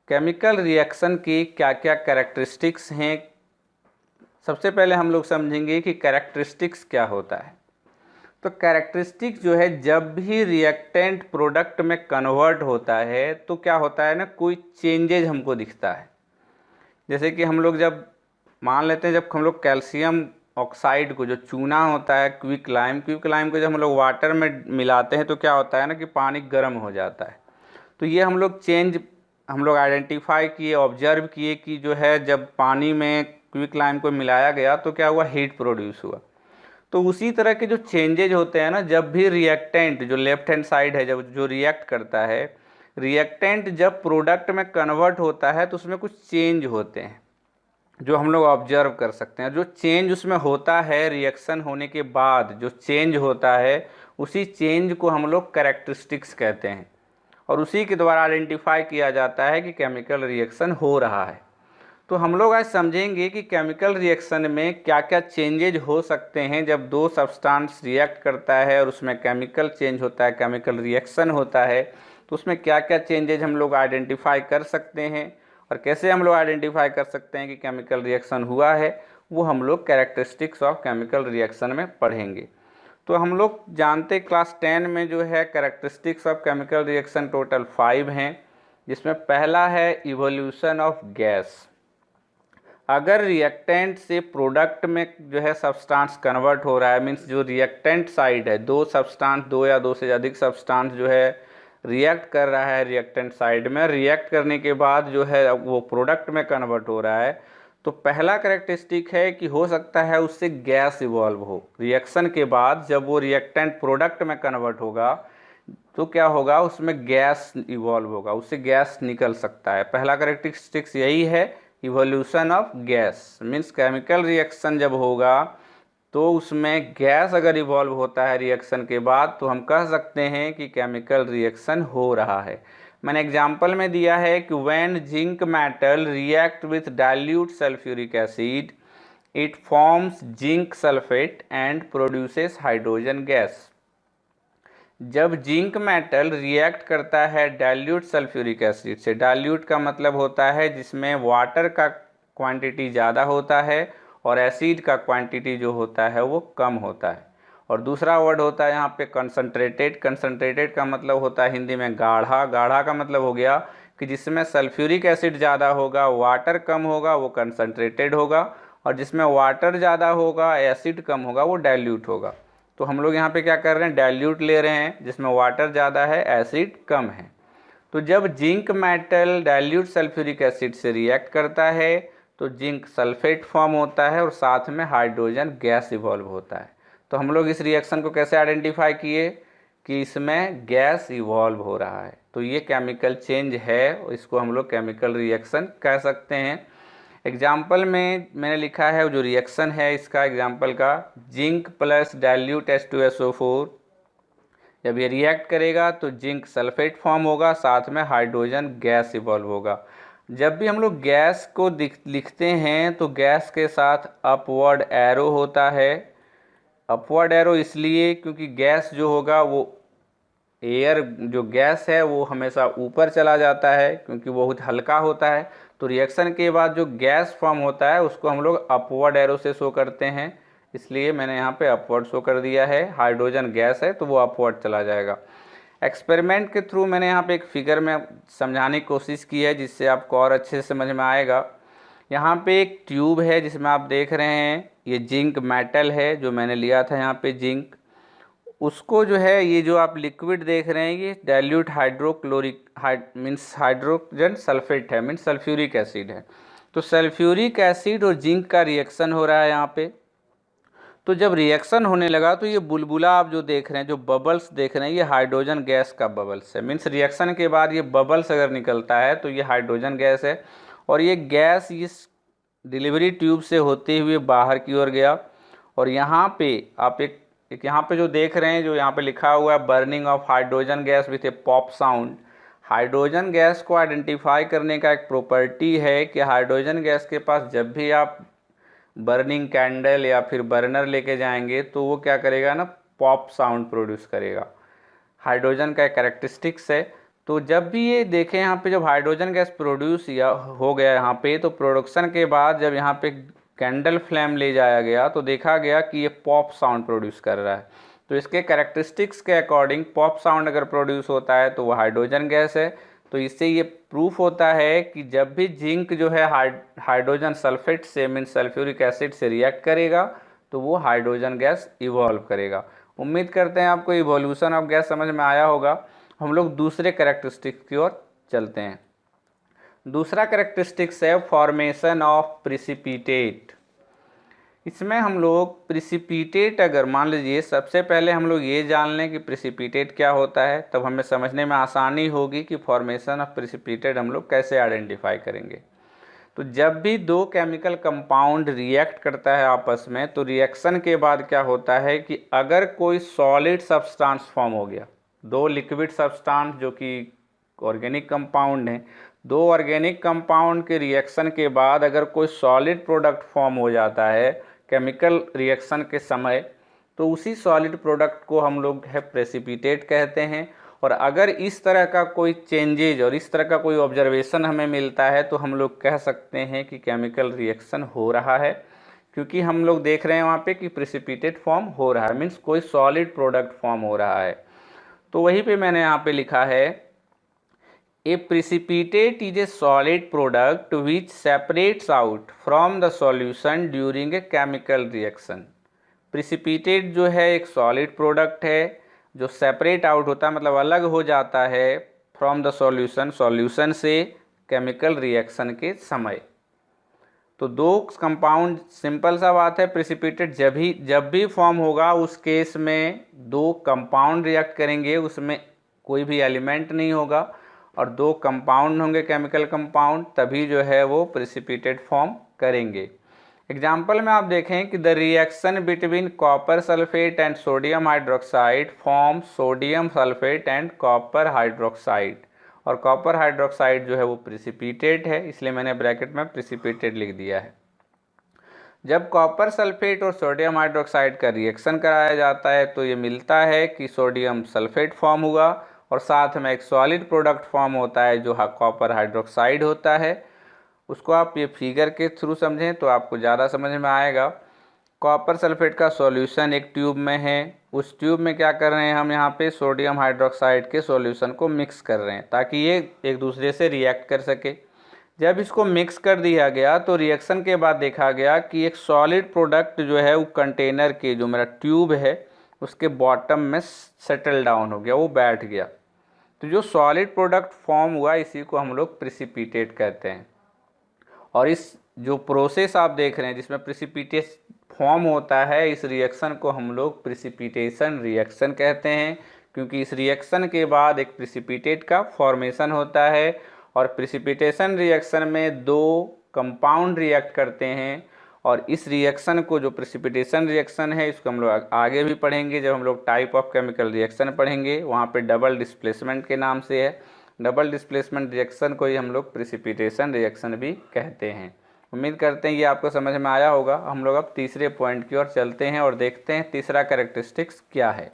Chemical reaction की क्या क्या कैरेक्टरिस्टिक्स हैं, सबसे पहले हम लोग समझेंगे कि कैरेक्टरिस्टिक्स क्या होता है। तो कैरेक्टरिस्टिक जो है, जब भी रिएक्टेंट प्रोडक्ट में कन्वर्ट होता है तो क्या होता है ना, कोई चेंजेज हमको दिखता है। जैसे कि हम लोग जब मान लेते हैं, जब हम लोग कैल्शियम ऑक्साइड को जो चूना होता है क्विकलाइम को जब हम लोग वाटर में मिलाते हैं तो क्या होता है ना कि पानी गर्म हो जाता है। तो ये हम लोग चेंज हम लोग आइडेंटिफाई किए, ऑब्जर्व किए कि जो है जब पानी में क्विकलाइम को मिलाया गया तो क्या हुआ, हीट प्रोड्यूस हुआ। तो उसी तरह के जो चेंजेज होते हैं ना, जब भी रिएक्टेंट जो लेफ्ट हैंड साइड है जब जो रिएक्ट करता है, रिएक्टेंट जब प्रोडक्ट में कन्वर्ट होता है तो उसमें कुछ चेंज होते हैं जो हम लोग ऑब्जर्व कर सकते हैं। जो चेंज उसमें होता है रिएक्शन होने के बाद जो चेंज होता है, उसी चेंज को हम लोग कैरेक्टरिस्टिक्स कहते हैं और उसी के द्वारा आइडेंटिफाई किया जाता है कि केमिकल रिएक्शन हो रहा है। तो हम लोग आज समझेंगे कि केमिकल रिएक्शन में क्या क्या चेंजेज हो सकते हैं जब दो सब्सटेंस रिएक्ट करता है और उसमें केमिकल चेंज होता है, केमिकल रिएक्शन होता है, तो उसमें क्या क्या चेंजेज हम लोग आइडेंटिफाई कर सकते हैं और कैसे हम लोग आइडेंटिफाई कर सकते हैं कि केमिकल रिएक्शन हुआ है, वो हम लोग कैरेक्टरिस्टिक्स ऑफ केमिकल रिएक्शन में पढ़ेंगे। तो हम लोग जानते क्लास 10 में जो है characteristics of chemical reaction total 5 हैं, जिसमें पहला है इवोल्यूशन ऑफ गैस। अगर रिएक्टेंट से प्रोडक्ट में जो है सब्सटेंस कन्वर्ट हो रहा है, मीन्स जो रिएक्टेंट साइड है, दो सब्सटेंस, दो या दो से अधिक सब्सटेंस जो है रिएक्ट कर रहा है रिएक्टेंट साइड में, रिएक्ट करने के बाद जो है वो प्रोडक्ट में कन्वर्ट हो रहा है, तो पहला कैरेक्टरिस्टिक है कि हो सकता है उससे गैस इवॉल्व हो। रिएक्शन के बाद जब वो रिएक्टेंट प्रोडक्ट में कन्वर्ट होगा तो क्या होगा, उसमें गैस इवॉल्व होगा, उससे गैस निकल सकता है। पहला कैरेक्टरिस्टिक्स यही है, evolution of gas. Means chemical reaction जब होगा तो उसमें गैस अगर इवॉल्व होता है रिएक्शन के बाद, तो हम कह सकते हैं कि केमिकल रिएक्शन हो रहा है। मैंने एग्जाम्पल में दिया है कि when zinc metal react with dilute sulphuric acid it forms zinc sulphate and produces hydrogen gas. जब जिंक मेटल रिएक्ट करता है डाइल्यूट सल्फ्यूरिक एसिड से, डाइल्यूट का मतलब होता है जिसमें वाटर का क्वांटिटी ज़्यादा होता है और एसिड का क्वांटिटी जो होता है वो कम होता है। और दूसरा वर्ड होता है यहाँ पे कंसंट्रेटेड। कंसंट्रेटेड का मतलब होता है हिंदी में गाढ़ा। गाढ़ा का मतलब हो गया कि जिसमें सल्फ्यूरिक एसिड ज़्यादा होगा, वाटर कम होगा, वो कंसंट्रेटेड होगा, और जिसमें वाटर ज़्यादा होगा, एसिड कम होगा, वो डाइल्यूट होगा। तो हम लोग यहाँ पे क्या कर रहे हैं, डाइल्यूट ले रहे हैं जिसमें वाटर ज़्यादा है, एसिड कम है। तो जब zinc metal dilute sulphuric acid से रिएक्ट करता है तो जिंक सल्फेट फॉर्म होता है और साथ में हाइड्रोजन गैस इवॉल्व होता है। तो हम लोग इस रिएक्शन को कैसे आइडेंटिफाई किए कि इसमें गैस इवॉल्व हो रहा है। तो ये केमिकल चेंज है, इसको हम लोग केमिकल रिएक्शन कह सकते हैं। एग्जाम्पल में मैंने लिखा है जो रिएक्शन है इसका एग्जाम्पल का, जिंक प्लस डाइल्यूट H2SO4, जब ये रिएक्ट करेगा तो जिंक सल्फेट फॉर्म होगा, साथ में हाइड्रोजन गैस इवॉल्व होगा। जब भी हम लोग गैस को लिखते हैं तो गैस के साथ अपवर्ड एरो होता है। अपवर्ड एरो इसलिए क्योंकि गैस जो होगा वो एयर, जो गैस है वो हमेशा ऊपर चला जाता है क्योंकि वो बहुत हल्का होता है। तो रिएक्शन के बाद जो गैस फॉर्म होता है उसको हम लोग अपवर्ड एरो से शो करते हैं, इसलिए मैंने यहाँ पे अपवर्ड शो कर दिया है। हाइड्रोजन गैस है तो वो अपवर्ड चला जाएगा। एक्सपेरिमेंट के थ्रू मैंने यहाँ पे एक फिगर में समझाने की कोशिश की है जिससे आपको और अच्छे से समझ में आएगा। यहाँ पे एक ट्यूब है जिसमें आप देख रहे हैं ये जिंक मेटल है जो मैंने लिया था यहाँ पे जिंक, उसको जो है ये जो आप लिक्विड देख रहे हैं ये dilute hydrochloric means hydrogen sulphate है, मीन्स सल्फ्यूरिक एसिड है। तो सल्फ्यूरिक एसिड और जिंक का रिएक्शन हो रहा है यहाँ पे। तो जब रिएक्शन होने लगा तो ये बुलबुला आप जो देख रहे हैं, जो बबल्स देख रहे हैं, ये हाइड्रोजन गैस का बबल्स है। मीन्स रिएक्शन के बाद ये बबल्स अगर निकलता है तो ये हाइड्रोजन गैस है, और ये गैस इस डिलीवरी ट्यूब से होते हुए बाहर की ओर गया। और यहाँ पे आप एक यहाँ पे जो देख रहे हैं, जो यहाँ पे लिखा हुआ है burning of hydrogen gas with A pop sound. Hydrogen gas को आइडेंटिफाई करने का एक प्रॉपर्टी है कि हाइड्रोजन गैस के पास जब भी आप बर्निंग कैंडल या फिर बर्नर लेके जाएंगे तो वो क्या करेगा ना, पॉप साउंड प्रोड्यूस करेगा। हाइड्रोजन का एक कैरेक्टरिस्टिक्स है। तो जब भी ये देखें यहाँ पे, जब हाइड्रोजन गैस प्रोड्यूस या हो गया यहाँ पे, तो प्रोडक्शन के बाद जब यहाँ पे कैंडल फ्लेम ले जाया गया तो देखा गया कि ये पॉप साउंड प्रोड्यूस कर रहा है। तो इसके कैरेक्टरिस्टिक्स के अकॉर्डिंग पॉप साउंड अगर प्रोड्यूस होता है तो वो हाइड्रोजन गैस है। तो इससे ये प्रूफ होता है कि जब भी जिंक जो है हाइड्रोजन सल्फेट से मीन सल्फ्यूरिक एसिड से रिएक्ट करेगा तो वो हाइड्रोजन गैस इवॉल्व करेगा। उम्मीद करते हैं आपको इवोल्यूशन ऑफ गैस समझ में आया होगा। हम लोग दूसरे कैरेक्टरिस्टिक्स की ओर चलते हैं। दूसरा कैरेक्टरिस्टिक्स है फॉर्मेशन ऑफ प्रिसिपिटेट। इसमें हम लोग प्रिसिपिटेट, अगर मान लीजिए सबसे पहले हम लोग ये जान लें कि प्रिसिपिटेट क्या होता है, तब हमें समझने में आसानी होगी कि फॉर्मेशन ऑफ प्रिसिपिटेट हम लोग कैसे आइडेंटिफाई करेंगे। तो जब भी दो केमिकल कंपाउंड रिएक्ट करता है आपस में, तो रिएक्शन के बाद क्या होता है कि अगर कोई सॉलिड सब्सटेंस फॉर्म हो गया, दो लिक्विड सब्सटेंस जो कि ऑर्गेनिक कंपाउंड हैं, दो ऑर्गेनिक कंपाउंड के रिएक्शन के बाद अगर कोई सॉलिड प्रोडक्ट फॉर्म हो जाता है केमिकल रिएक्शन के समय, तो उसी सॉलिड प्रोडक्ट को हम लोग है प्रेसिपिटेट कहते हैं। और अगर इस तरह का कोई चेंजेज और इस तरह का कोई ऑब्जर्वेशन हमें मिलता है तो हम लोग कह सकते हैं कि केमिकल रिएक्शन हो रहा है। क्योंकि हम लोग देख रहे हैं वहाँ पे कि प्रिसिपिटेट फॉर्म हो रहा है, मीन्स कोई सॉलिड प्रोडक्ट फॉर्म हो रहा है। तो वहीं पे मैंने यहाँ पे लिखा है ए precipitate is a solid product which separates out from the solution during a chemical reaction। precipitate जो है एक सॉलिड प्रोडक्ट है जो सेपरेट आउट होता है, मतलब अलग हो जाता है फ्रॉम द सॉल्यूशन, सॉल्यूशन से केमिकल रिएक्शन के समय। तो दो कंपाउंड, सिंपल सा बात है, प्रिसिपिटेट जब भी फॉर्म होगा उस केस में दो कंपाउंड रिएक्ट करेंगे, उसमें कोई भी एलिमेंट नहीं होगा और दो कंपाउंड होंगे केमिकल कंपाउंड, तभी जो है वो प्रिसिपिटेट फॉर्म करेंगे। एग्जाम्पल में आप देखें कि the reaction between copper sulphate and sodium hydroxide form sodium sulphate and copper hydroxide, और कॉपर हाइड्रोक्साइड जो है वो प्रिसिपिटेट है, इसलिए मैंने ब्रैकेट में प्रिसिपिटेट लिख दिया है। जब कॉपर सल्फेट और सोडियम हाइड्रोक्साइड का रिएक्शन कराया जाता है तो ये मिलता है कि सोडियम सल्फेट फॉर्म हुआ और साथ में एक सॉलिड प्रोडक्ट फॉर्म होता है जो कॉपर हाइड्रोक्साइड होता है। उसको आप ये फिगर के थ्रू समझें तो आपको ज़्यादा समझ में आएगा। कॉपर सल्फेट का सॉल्यूशन एक ट्यूब में है, उस ट्यूब में क्या कर रहे हैं हम यहाँ पे सोडियम हाइड्रोक्साइड के सॉल्यूशन को मिक्स कर रहे हैं ताकि ये एक दूसरे से रिएक्ट कर सके। जब इसको मिक्स कर दिया गया तो रिएक्शन के बाद देखा गया कि एक सॉलिड प्रोडक्ट जो है वो कंटेनर के, जो मेरा ट्यूब है उसके बॉटम में सेटल डाउन हो गया, वो बैठ गया। तो जो सॉलिड प्रोडक्ट फॉर्म हुआ इसी को हम लोग प्रिसिपिटेट कहते हैं। और इस जो प्रोसेस आप देख रहे हैं जिसमें प्रिसिपिटेट फॉर्म होता है, इस रिएक्शन को हम लोग प्रिसिपिटेशन रिएक्शन कहते हैं, क्योंकि इस रिएक्शन के बाद एक प्रिसिपिटेट का फॉर्मेशन होता है और प्रिसिपिटेशन रिएक्शन में दो कंपाउंड रिएक्ट करते हैं। और इस रिएक्शन को, जो प्रिसिपिटेशन रिएक्शन है, इसको हम लोग आगे भी पढ़ेंगे जब हम लोग टाइप ऑफ केमिकल रिएक्शन पढ़ेंगे, वहाँ पे डबल डिस्प्लेसमेंट के नाम से है। डबल डिस्प्लेसमेंट रिएक्शन को ही हम लोग प्रिसिपिटेशन रिएक्शन भी कहते हैं। उम्मीद करते हैं ये आपको समझ में आया होगा। हम लोग अब तीसरे पॉइंट की ओर चलते हैं और देखते हैं तीसरा कैरेक्टरिस्टिक्स क्या है।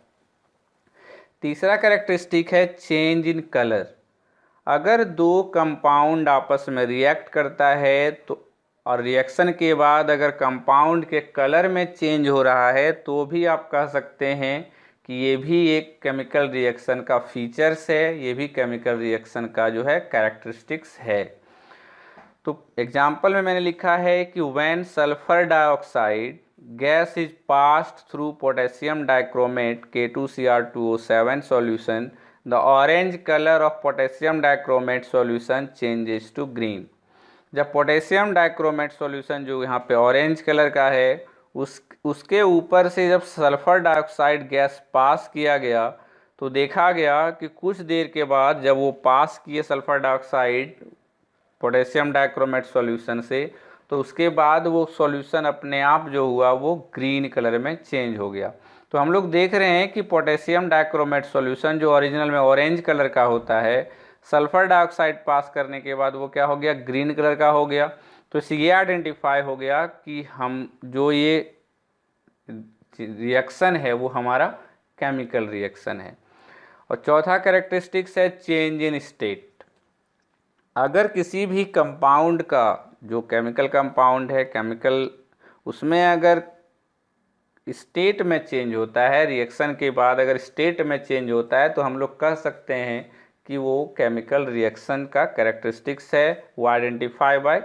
तीसरा कैरेक्टरिस्टिक है चेंज इन कलर। अगर दो कंपाउंड आपस में रिएक्ट करता है तो, और रिएक्शन के बाद अगर कंपाउंड के कलर में चेंज हो रहा है तो भी आप कह सकते हैं कि ये भी एक केमिकल रिएक्शन का फीचर्स है, ये भी केमिकल रिएक्शन का जो है कैरेक्टरिस्टिक्स है। तो एग्जाम्पल में मैंने लिखा है कि when sulphur dioxide gas is passed through potassium dichromate K2Cr2O7 solution, the orange colour of potassium dichromate solution changes to green. जब पोटेशियम डाइक्रोमेट सॉल्यूशन जो यहाँ पे ऑरेंज कलर का है, उसके ऊपर से जब सल्फर डाइऑक्साइड गैस पास किया गया तो देखा गया कि कुछ देर के बाद जब वो पास किए sulphur dioxide potassium dichromate solution से, तो उसके बाद वो सॉल्यूशन अपने आप जो हुआ वो ग्रीन कलर में चेंज हो गया। तो हम लोग देख रहे हैं कि पोटेशियम डाइक्रोमेट सॉल्यूशन जो ओरिजिनल में ऑरेंज कलर का होता है, सल्फर डाइऑक्साइड पास करने के बाद वो क्या हो गया, ग्रीन कलर का हो गया। तो इससे ये आइडेंटिफाई हो गया कि हम जो ये रिएक्शन है वो हमारा केमिकल रिएक्शन है। और चौथा कैरेक्टरिस्टिक्स है चेंज इन स्टेट। अगर किसी भी कंपाउंड का, जो केमिकल कंपाउंड है, केमिकल, उसमें अगर स्टेट में चेंज होता है, रिएक्शन के बाद अगर स्टेट में चेंज होता है तो हम लोग कह सकते हैं कि वो केमिकल रिएक्शन का कैरेक्टरिस्टिक्स है, वो identify by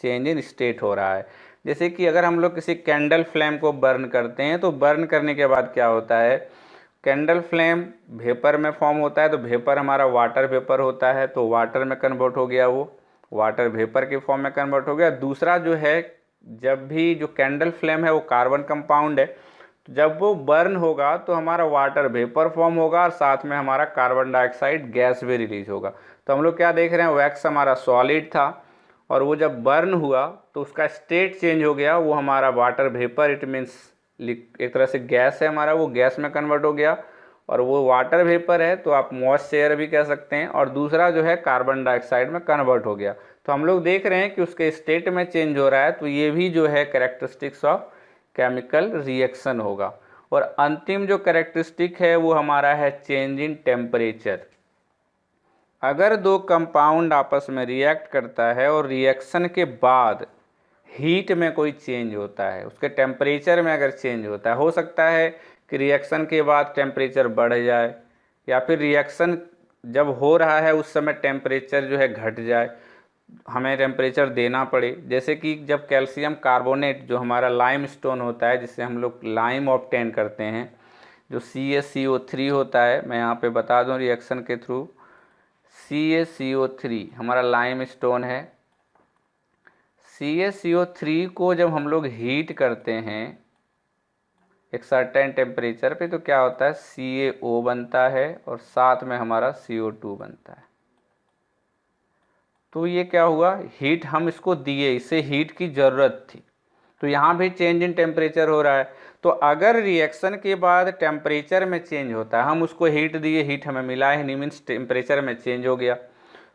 change in state हो रहा है। जैसे कि अगर हम लोग किसी कैंडल फ्लेम को बर्न करते हैं तो बर्न करने के बाद क्या होता है, कैंडल फ्लेम वेपर में फॉर्म होता है, तो वेपर हमारा वाटर वेपर होता है, तो वाटर में कन्वर्ट हो गया, वो वाटर वेपर के फॉर्म में कन्वर्ट हो गया। दूसरा जो है, जब भी जो कैंडल फ्लेम है वो कार्बन कंपाउंड है, तो जब वो बर्न होगा तो हमारा वाटर वेपर फॉर्म होगा और साथ में हमारा कार्बन डाइऑक्साइड गैस भी रिलीज होगा। तो हम लोग क्या देख रहे हैं, वैक्स हमारा सॉलिड था और वो जब बर्न हुआ तो उसका स्टेट चेंज हो गया, वो हमारा वाटर वेपर, इट मीन्स एक तरह से गैस है हमारा, वो गैस में कन्वर्ट हो गया। और वो वाटर वेपर है तो आप मॉइस्ट एयर भी कह सकते हैं। और दूसरा जो है कार्बन डाइऑक्साइड में कन्वर्ट हो गया। तो हम लोग देख रहे हैं कि उसके स्टेट में चेंज हो रहा है, तो ये भी जो है कैरेक्टरिस्टिक्स ऑफ केमिकल रिएक्शन होगा। और अंतिम जो कैरेक्टरिस्टिक है वो हमारा है चेंज इन टेम्परेचर। अगर दो कंपाउंड आपस में रिएक्ट करता है और रिएक्शन के बाद हीट में कोई चेंज होता है, उसके टेम्परेचर में अगर चेंज होता है, हो सकता है कि रिएक्शन के बाद टेम्परेचर बढ़ जाए, या फिर रिएक्शन जब हो रहा है उस समय टेम्परेचर जो है घट जाए, हमें टेम्परेचर देना पड़े। जैसे कि जब कैल्शियम कार्बोनेट जो हमारा लाइम स्टोन होता है, जिससे हम लोग लाइम ऑब्टेन करते हैं, जो CaCO3 होता है, मैं यहाँ पे बता दूँ रिएक्शन के थ्रू, CaCO3 हमारा लाइम स्टोन है। CaCO3 को जब हम लोग हीट करते हैं एक सर्टेन टेम्परेचर पे, तो क्या होता है, CaO बनता है और साथ में हमारा CO2 बनता है। तो ये क्या हुआ, हीट हम इसको दिए, इसे हीट की ज़रूरत थी, तो यहाँ भी चेंज इन टेम्परेचर हो रहा है। तो अगर रिएक्शन के बाद टेम्परेचर में चेंज होता है, हम उसको हीट दिए, हीट हमें मिला है नहीं, मीन्स टेम्परेचर में चेंज हो गया।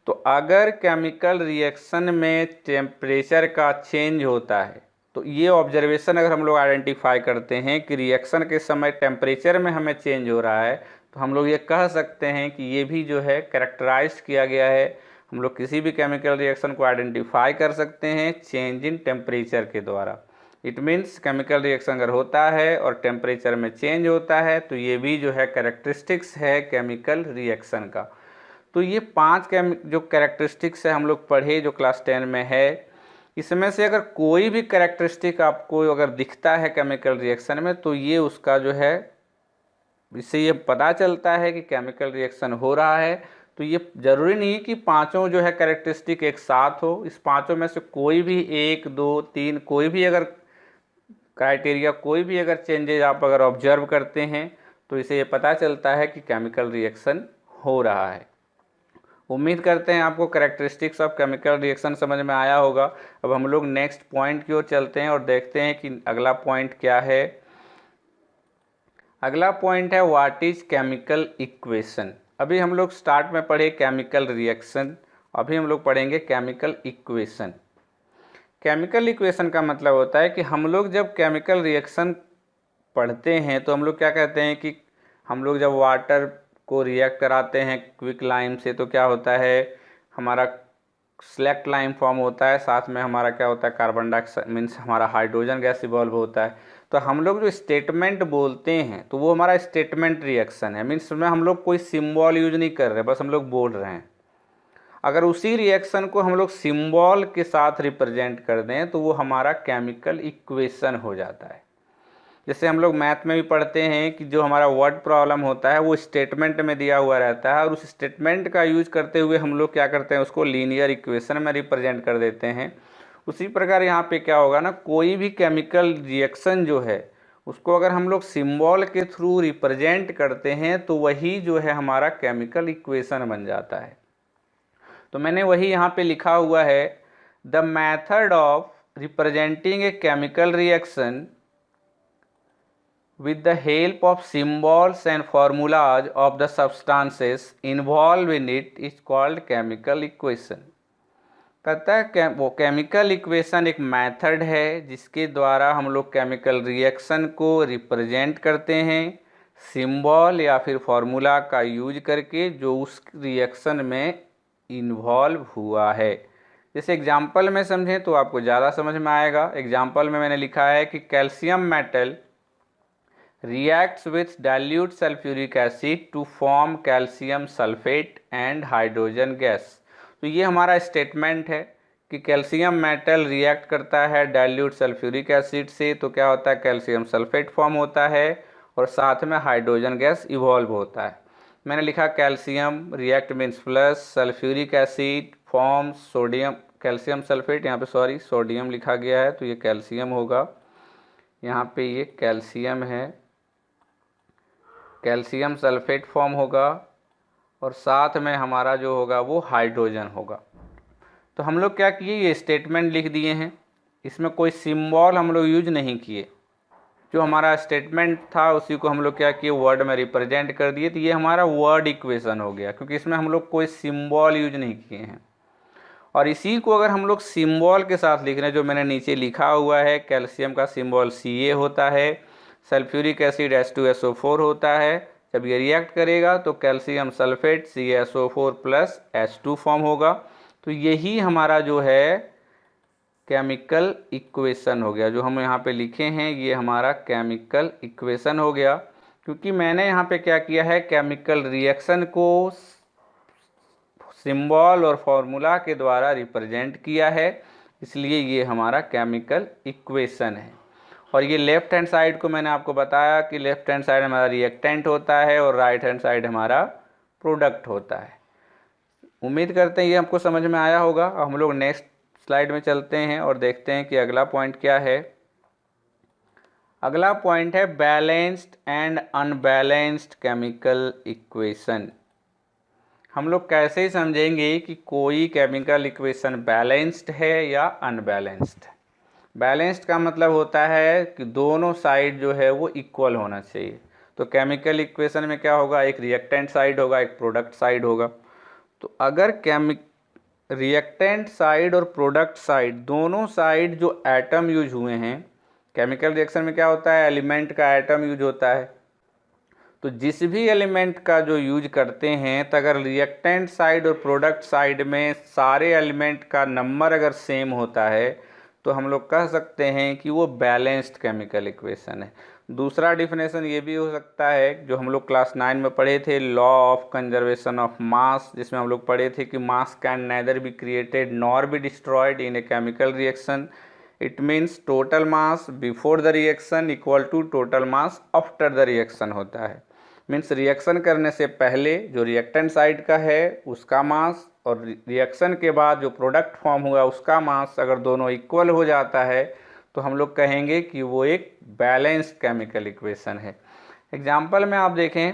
तो अगर केमिकल रिएक्शन में टेम्परेचर का चेंज होता है, तो ये ऑब्जर्वेशन अगर हम लोग आइडेंटिफाई करते हैं कि रिएक्शन के समय टेम्परेचर में हमें चेंज हो रहा है, तो हम लोग ये कह सकते हैं कि ये भी जो है कैरेक्टराइज किया गया है। हम लोग किसी भी केमिकल रिएक्शन को आइडेंटिफाई कर सकते हैं चेंज इन टेम्परेचर के द्वारा। इट मीन्स केमिकल रिएक्शन अगर होता है और टेम्परेचर में चेंज होता है, तो ये भी जो है कैरेक्टरिस्टिक्स है केमिकल रिएक्शन का। तो ये 5 जो कैरेक्टरिस्टिक्स है हम लोग पढ़े, जो क्लास 10 में है। इसमें से अगर कोई भी कैरेक्टरिस्टिक आपको अगर दिखता है केमिकल रिएक्शन में, तो ये उसका जो है, इससे ये पता चलता है कि केमिकल रिएक्शन हो रहा है। तो ये ज़रूरी नहीं है कि पांचों जो है कैरेक्टरिस्टिक एक साथ हो, इस पांचों में से कोई भी 1, 2, 3 कोई भी अगर क्राइटेरिया, कोई भी अगर चेंजेज आप अगर ऑब्जर्व करते हैं, तो इसे ये पता चलता है कि केमिकल रिएक्शन हो रहा है। उम्मीद करते हैं आपको कैरेक्टरिस्टिक्स ऑफ केमिकल रिएक्शन समझ में आया होगा। अब हम लोग नेक्स्ट पॉइंट की ओर चलते हैं और देखते हैं कि अगला पॉइंट क्या है। अगला पॉइंट है व्हाट इज केमिकल इक्वेशन। अभी हम लोग स्टार्ट में पढ़े केमिकल रिएक्शन, अभी हम लोग पढ़ेंगे केमिकल इक्वेशन। केमिकल इक्वेशन का मतलब होता है कि हम लोग जब केमिकल रिएक्शन पढ़ते हैं, तो हम लोग क्या कहते हैं कि हम लोग जब वाटर को रिएक्ट कराते हैं क्विक लाइम से, तो क्या होता है, हमारा सेलेक्ट लाइम फॉर्म होता है, साथ में हमारा क्या होता है, कार्बन डाइऑक्साइड मीन्स हमारा हाइड्रोजन गैस इवॉल्व होता है। तो हम लोग जो स्टेटमेंट बोलते हैं, तो वो हमारा स्टेटमेंट रिएक्शन है, मीन्स उसमें हम लोग कोई सिंबल यूज नहीं कर रहे, बस हम लोग बोल रहे हैं। अगर उसी रिएक्शन को हम लोग सिंबल के साथ रिप्रेजेंट कर दें, तो वो हमारा केमिकल इक्वेशन हो जाता है। जैसे हम लोग मैथ में भी पढ़ते हैं कि जो हमारा वर्ड प्रॉब्लम होता है वो स्टेटमेंट में दिया हुआ रहता है, और उस स्टेटमेंट का यूज करते हुए हम लोग क्या करते हैं, उसको लीनियर इक्वेशन में रिप्रेजेंट कर देते हैं। उसी प्रकार यहाँ पे क्या होगा ना, कोई भी केमिकल रिएक्शन जो है उसको अगर हम लोग सिंबल के थ्रू रिप्रेजेंट करते हैं, तो वही जो है हमारा केमिकल इक्वेशन बन जाता है। तो मैंने वही यहाँ पे लिखा हुआ है, the method of representing A chemical reaction with the help of symbols and formulas of the substances involved in it is called chemical equation। कहता है वो केमिकल इक्वेशन एक मेथड है जिसके द्वारा हम लोग केमिकल रिएक्शन को रिप्रेजेंट करते हैं सिंबल या फिर फॉर्मूला का यूज करके, जो उस रिएक्शन में इन्वॉल्व हुआ है। जैसे एग्जांपल में समझें तो आपको ज़्यादा समझ में आएगा। एग्जांपल में मैंने लिखा है कि calcium metal reacts with dilute sulfuric acid to form calcium sulfate and hydrogen gas। तो ये हमारा स्टेटमेंट है कि कैल्शियम मेटल रिएक्ट करता है डाइल्यूट सल्फ्यूरिक एसिड से, तो क्या होता है, कैल्शियम सल्फेट फॉर्म होता है और साथ में हाइड्रोजन गैस इवॉल्व होता है। मैंने लिखा calcium react means plus, sulphuric acid form sodium, calcium sulphate, यहाँ पे सॉरी सोडियम लिखा गया है, तो ये कैल्शियम होगा, यहाँ पे ये कैल्शियम है, कैल्शियम सल्फेट फॉर्म होगा और साथ में हमारा जो होगा वो हाइड्रोजन होगा। तो हम लोग क्या किए, ये स्टेटमेंट लिख दिए हैं, इसमें कोई सिंबल हम लोग यूज नहीं किए। जो हमारा स्टेटमेंट था उसी को हम लोग क्या किए, वर्ड में रिप्रेजेंट कर दिए। तो ये हमारा वर्ड इक्वेशन हो गया, क्योंकि इसमें हम लोग कोई सिंबल यूज नहीं किए हैं। और इसी को अगर हम लोग सिंबल के साथ लिख रहे हैं, जो मैंने नीचे लिखा हुआ है, कैल्शियम का सिंबल Ca होता है, सल्फ्यूरिक एसिड H2SO4 होता है। जब ये रिएक्ट करेगा तो calcium sulphate CaSO4 plus H2 form होगा। तो यही हमारा जो है केमिकल इक्वेशन हो गया। जो हम यहाँ पे लिखे हैं ये हमारा केमिकल इक्वेशन हो गया, क्योंकि मैंने यहाँ पे क्या किया है, केमिकल रिएक्शन को सिंबल और फॉर्मूला के द्वारा रिप्रेजेंट किया है, इसलिए ये हमारा केमिकल इक्वेशन है। और ये लेफ्ट हैंड साइड को मैंने आपको बताया कि लेफ्ट हैंड साइड हमारा रिएक्टेंट होता है और राइट हैंड साइड हमारा प्रोडक्ट होता है। उम्मीद करते हैं ये हमको समझ में आया होगा। अब हम लोग नेक्स्ट स्लाइड में चलते हैं और देखते हैं कि अगला पॉइंट क्या है। अगला पॉइंट है balanced and unbalanced chemical equation. हम लोग कैसे ही समझेंगे कि कोई केमिकल इक्वेशन बैलेंस्ड है या अनबैलेंस्ड है। बैलेंस्ड का मतलब होता है कि दोनों साइड जो है वो इक्वल होना चाहिए। तो केमिकल इक्वेशन में क्या होगा, एक रिएक्टेंट साइड होगा, एक प्रोडक्ट साइड होगा। तो अगर रिएक्टेंट साइड और प्रोडक्ट साइड दोनों साइड जो एटम यूज हुए हैं, केमिकल रिएक्शन में क्या होता है, एलिमेंट का एटम यूज होता है। तो जिस भी एलिमेंट का जो यूज करते हैं, तो अगर रिएक्टेंट साइड और प्रोडक्ट साइड में सारे एलिमेंट का नंबर अगर सेम होता है तो हम लोग कह सकते हैं कि वो बैलेंस्ड केमिकल इक्वेशन है। दूसरा डिफिनेशन ये भी हो सकता है जो हम लोग क्लास 9 में पढ़े थे, law of conservation of mass, जिसमें हम लोग पढ़े थे कि mass can neither be created nor be destroyed in a chemical reaction. It means total mass before the reaction equal to total mass after the reaction होता है। Means reaction करने से पहले जो रिएक्टेंट साइड का है उसका मास और रिएक्शन के बाद जो प्रोडक्ट फॉर्म हुआ उसका मास अगर दोनों इक्वल हो जाता है तो हम लोग कहेंगे कि वो एक बैलेंस्ड केमिकल इक्वेशन है। एग्जाम्पल में आप देखें,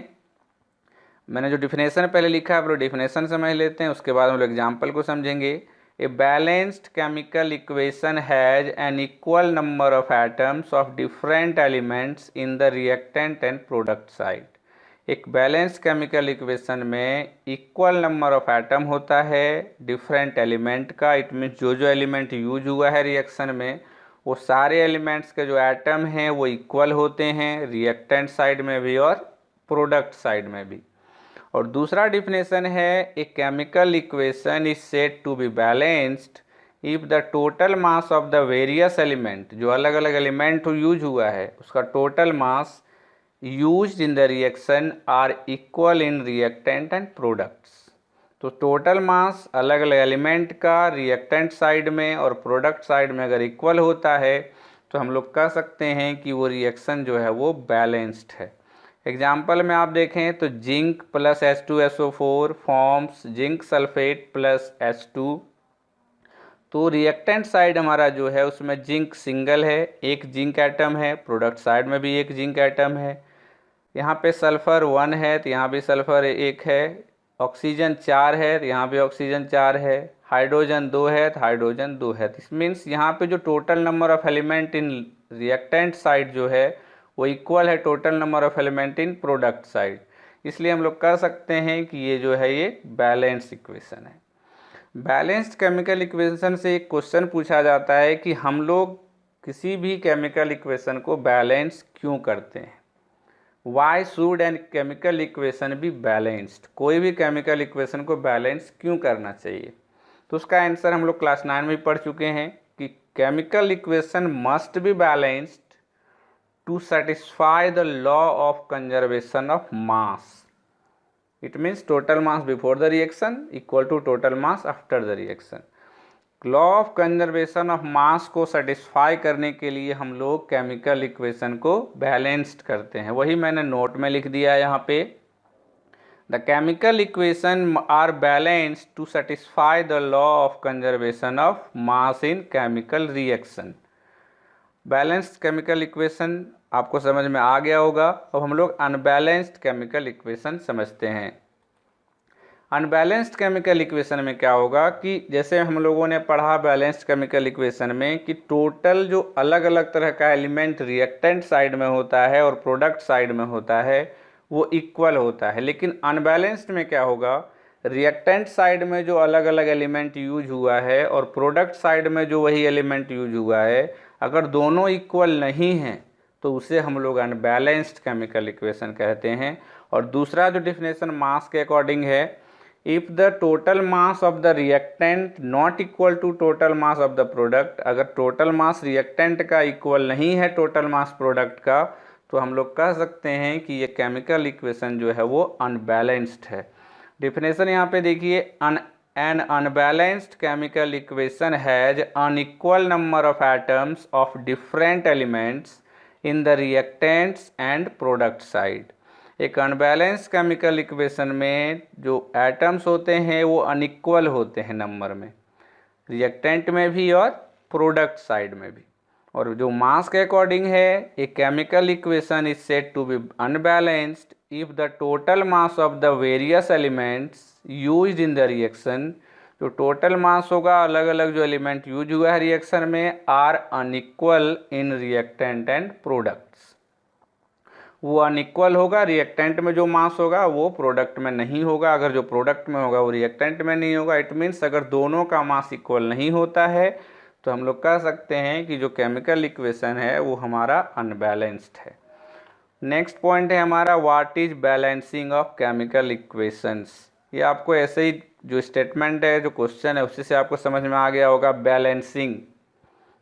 मैंने जो डिफिनेशन पहले लिखा है आप लोग डिफिनेशन समझ लेते हैं, उसके बाद हम लोग एग्जाम्पल को समझेंगे। A balanced chemical equation has an equal number of atoms of different elements in the reactant and product side. एक बैलेंस केमिकल इक्वेशन में इक्वल नंबर ऑफ एटम होता है डिफरेंट एलिमेंट का। इट मीन्स जो जो element use हुआ है reaction में वो सारे एलिमेंट्स के जो एटम हैं वो इक्वल होते हैं, रिएक्टेंट साइड में भी और प्रोडक्ट साइड में भी। और दूसरा डिफिनेशन है, a chemical equation is said to be balanced if the total mass of the various element, जो अलग अलग एलिमेंट यूज हुआ है उसका total mass used in the reaction are equal in reactant and products। तो total mass अलग अलग element का रिएक्टेंट साइड में और प्रोडक्ट साइड में अगर इक्वल होता है तो हम लोग कह सकते हैं कि वो रिएक्शन जो है वो बैलेंस्ड है। एग्जाम्पल में आप देखें तो zinc plus H2SO4 forms zinc sulphate plus H2। तो रिएक्टेंट साइड हमारा जो है उसमें जिंक सिंगल है, एक जिंक एटम है, प्रोडक्ट साइड में भी एक जिंक एटम है। यहाँ पे सल्फ़र 1 है तो यहाँ भी सल्फ़र 1 है, ऑक्सीजन 4 है तो यहाँ भी ऑक्सीजन 4 है, हाइड्रोजन 2 है तो हाइड्रोजन 2 है। दिस मीन्स यहाँ पे जो total number of element in reactant side जो है वो इक्वल है total number of element in product side. इसलिए हम लोग कह सकते हैं कि ये जो है ये बैलेंस्ड इक्वेशन है। बैलेंस्ड केमिकल इक्वेशन से एक क्वेश्चन पूछा जाता है कि हम लोग किसी भी केमिकल इक्वेशन को बैलेंस क्यों करते हैं। Why should an chemical equation be balanced, कोई भी केमिकल इक्वेशन को बैलेंस क्यों करना चाहिए। तो उसका आंसर हम लोग क्लास 9 में पढ़ चुके हैं कि chemical equation must be balanced to satisfy the law of conservation of mass. It means total mass before the reaction equal to total mass after the reaction. Law of conservation of mass को satisfy करने के लिए हम लोग chemical equation को balanced करते हैं। वही मैंने नोट में लिख दिया है यहाँ पे, the chemical equation are balanced to satisfy the law of conservation of mass in chemical reaction. Balanced chemical equation आपको समझ में आ गया होगा। अब हम लोग अनबैलेंस्ड केमिकल इक्वेशन समझते हैं। अनबैलेंस्ड केमिकल इक्वेशन में क्या होगा कि जैसे हम लोगों ने पढ़ा बैलेंस्ड केमिकल इक्वेशन में कि टोटल जो अलग अलग तरह का एलिमेंट रिएक्टेंट साइड में होता है और प्रोडक्ट साइड में होता है वो इक्वल होता है। लेकिन अनबैलेंस्ड में क्या होगा, रिएक्टेंट साइड में जो अलग अलग एलिमेंट यूज हुआ है और प्रोडक्ट साइड में जो वही एलिमेंट यूज हुआ है अगर दोनों इक्वल नहीं हैं तो उसे हम लोग अनबैलेंस्ड केमिकल इक्वेशन कहते हैं। और दूसरा जो डिफिनेशन मास के अकॉर्डिंग है, if the total mass of the reactant not equal to total mass of the product, अगर टोटल मास रिएक्टेंट का इक्वल नहीं है टोटल मास प्रोडक्ट का, तो हम लोग कह सकते हैं कि ये केमिकल इक्वेशन जो है वो अनबैलेंस्ड है। डिफिनेशन यहाँ पे देखिए, an unbalanced chemical equation has unequal number of atoms of different elements in the reactants and product side। एक अनबैलेंस केमिकल इक्वेशन में जो एटम्स होते हैं वो अनइक्वल होते हैं नंबर में, रिएक्टेंट में भी और प्रोडक्ट साइड में भी। और जो मास के अकॉर्डिंग है, a chemical equation is said to be unbalanced if the total mass of the various elements used in the reaction, जो टोटल मास होगा अलग अलग जो एलिमेंट यूज हुआ है रिएक्शन में, are unequal in reactant and products. वो unequal होगा, रिएक्टेंट में जो मास होगा वो प्रोडक्ट में नहीं होगा, अगर जो प्रोडक्ट में होगा वो रिएक्टेंट में नहीं होगा। इट मीन्स अगर दोनों का मास इक्वल नहीं होता है तो हम लोग कह सकते हैं कि जो केमिकल इक्वेशन है वो हमारा अनबैलेंस्ड है। नेक्स्ट पॉइंट है हमारा, what is balancing of chemical equations. ये आपको ऐसे ही जो स्टेटमेंट है, जो क्वेश्चन है, उसी से आपको समझ में आ गया होगा। बैलेंसिंग,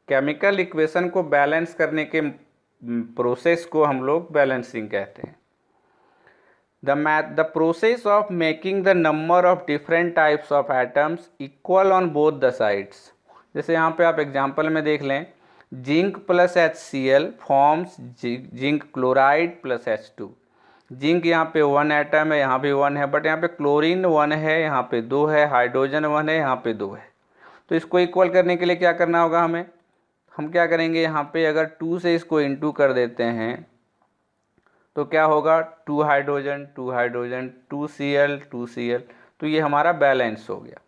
केमिकल इक्वेशन को बैलेंस करने के प्रोसेस को हम लोग बैलेंसिंग कहते हैं। The process of making the number of different types of atoms equal on both the sides. जैसे यहाँ पे आप एग्जांपल में देख लें, zinc plus HCl forms zinc chloride plus H2। Zinc यहाँ पे 1 एटम है, यहाँ भी 1 है, बट यहाँ पे क्लोरीन 1 है, यहाँ पे 2 है, हाइड्रोजन 1 है, यहाँ पे 2 है। तो इसको इक्वल करने के लिए क्या करना होगा हमें, हम क्या करेंगे, यहाँ पे अगर 2 से इसको इनटू कर देते हैं तो क्या होगा, 2 हाइड्रोजन 2 हाइड्रोजन 2Cl 2Cl, तो ये हमारा बैलेंस हो गया।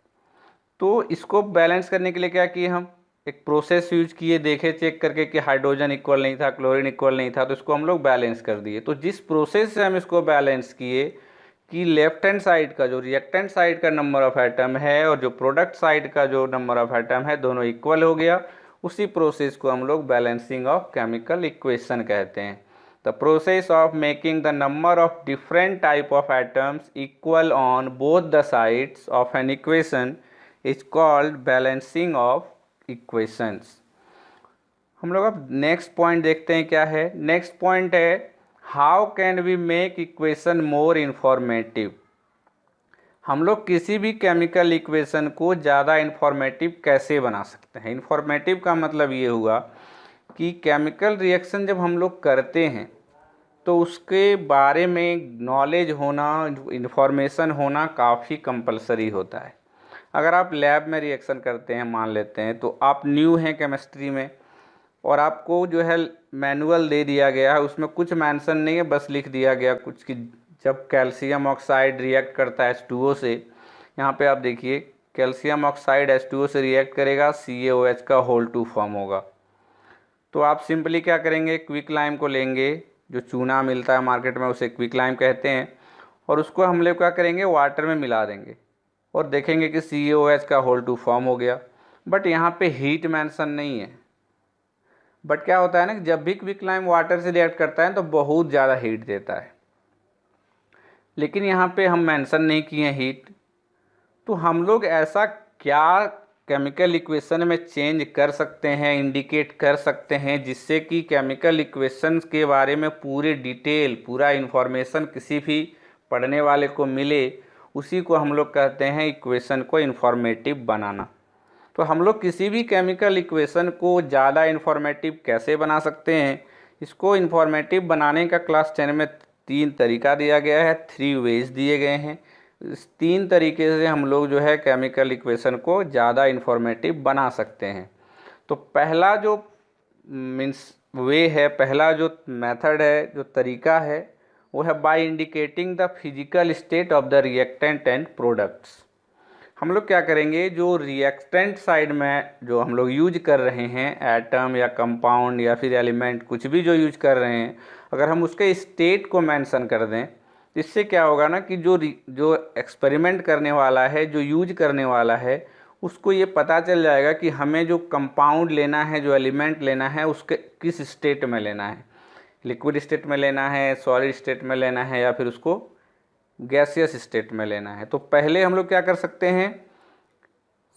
तो इसको बैलेंस करने के लिए क्या किए, हम एक प्रोसेस यूज किए, देखे चेक करके कि हाइड्रोजन इक्वल नहीं था, क्लोरीन इक्वल नहीं था, तो इसको हम लोग बैलेंस कर दिए। तो जिस प्रोसेस से हम इसको बैलेंस किए कि लेफ्ट हैंड साइड का जो रिएक्टेंट साइड का नंबर ऑफ एटम है और जो प्रोडक्ट साइड का जो नंबर ऑफ एटम है दोनों इक्वल हो गया, उसी प्रोसेस को हम लोग बैलेंसिंग ऑफ केमिकल इक्वेशन कहते हैं। The process of making the number of different type of atoms equal on both the sides of an equation is called balancing of equations. हम लोग अब नेक्स्ट पॉइंट देखते हैं क्या है। नेक्स्ट पॉइंट है, how can we make equation more informative. हम लोग किसी भी केमिकल इक्वेशन को ज़्यादा इंफॉर्मेटिव कैसे बना सकते हैं। इंफॉर्मेटिव का मतलब ये हुआ कि केमिकल रिएक्शन जब हम लोग करते हैं तो उसके बारे में नॉलेज होना, इंफॉर्मेशन होना काफ़ी कंपलसरी होता है। अगर आप लैब में रिएक्शन करते हैं, मान लेते हैं, तो आप न्यू हैं केमिस्ट्री में और आपको जो है मैनुअल दे दिया गया है, उसमें कुछ मेंशन नहीं है, बस लिख दिया गया कुछ कि जब कैल्शियम ऑक्साइड रिएक्ट करता है H2O से, यहाँ पे आप देखिए कैल्शियम ऑक्साइड H2O से रिएक्ट करेगा, CaOH का होल 2 फॉर्म होगा। तो आप सिंपली क्या करेंगे, क्विक लाइम को लेंगे, जो चूना मिलता है मार्केट में उसे क्विक लाइम कहते हैं, और उसको हम लोग क्या करेंगे, वाटर में मिला देंगे और देखेंगे कि CaOH का होल 2 फॉर्म हो गया। बट यहाँ पे हीट मेंशन नहीं है। बट क्या होता है ना कि जब भी क्विक लाइम वाटर से रिएक्ट करता है तो बहुत ज़्यादा हीट देता है, लेकिन यहाँ पे हम मेंशन नहीं किए हीट। तो हम लोग ऐसा क्या केमिकल इक्वेशन में चेंज कर सकते हैं, इंडिकेट कर सकते हैं, जिससे कि केमिकल इक्वेशंस के बारे में पूरी डिटेल, पूरा इन्फॉर्मेशन किसी भी पढ़ने वाले को मिले, उसी को हम लोग कहते हैं इक्वेशन को इन्फॉर्मेटिव बनाना। तो हम लोग किसी भी केमिकल इक्वेशन को ज़्यादा इन्फॉर्मेटिव कैसे बना सकते हैं, इसको इन्फॉर्मेटिव बनाने का क्लास 10 में 3 तरीका दिया गया है, 3 वेज दिए गए हैं। इस 3 तरीके से हम लोग जो है केमिकल इक्वेशन को ज़्यादा इन्फॉर्मेटिव बना सकते हैं। तो पहला जो मीन्स वे है, पहला जो मेथड है, जो तरीका है, वो है by indicating the physical state of the reactant and products. हम लोग क्या करेंगे, जो रिएक्टेंट साइड में जो हम लोग यूज कर रहे हैं, एटम या कंपाउंड या फिर एलिमेंट, कुछ भी जो यूज कर रहे हैं, अगर हम उसके स्टेट को मेंशन कर दें, इससे क्या होगा ना कि जो एक्सपेरिमेंट करने वाला है, जो यूज करने वाला है, उसको ये पता चल जाएगा कि हमें जो कंपाउंड लेना है, जो एलिमेंट लेना है, उसके किस स्टेट में लेना है, लिक्विड स्टेट में लेना है, सॉलिड स्टेट में लेना है, या फिर उसको गैसियस स्टेट में लेना है। तो पहले हम लोग क्या कर सकते हैं,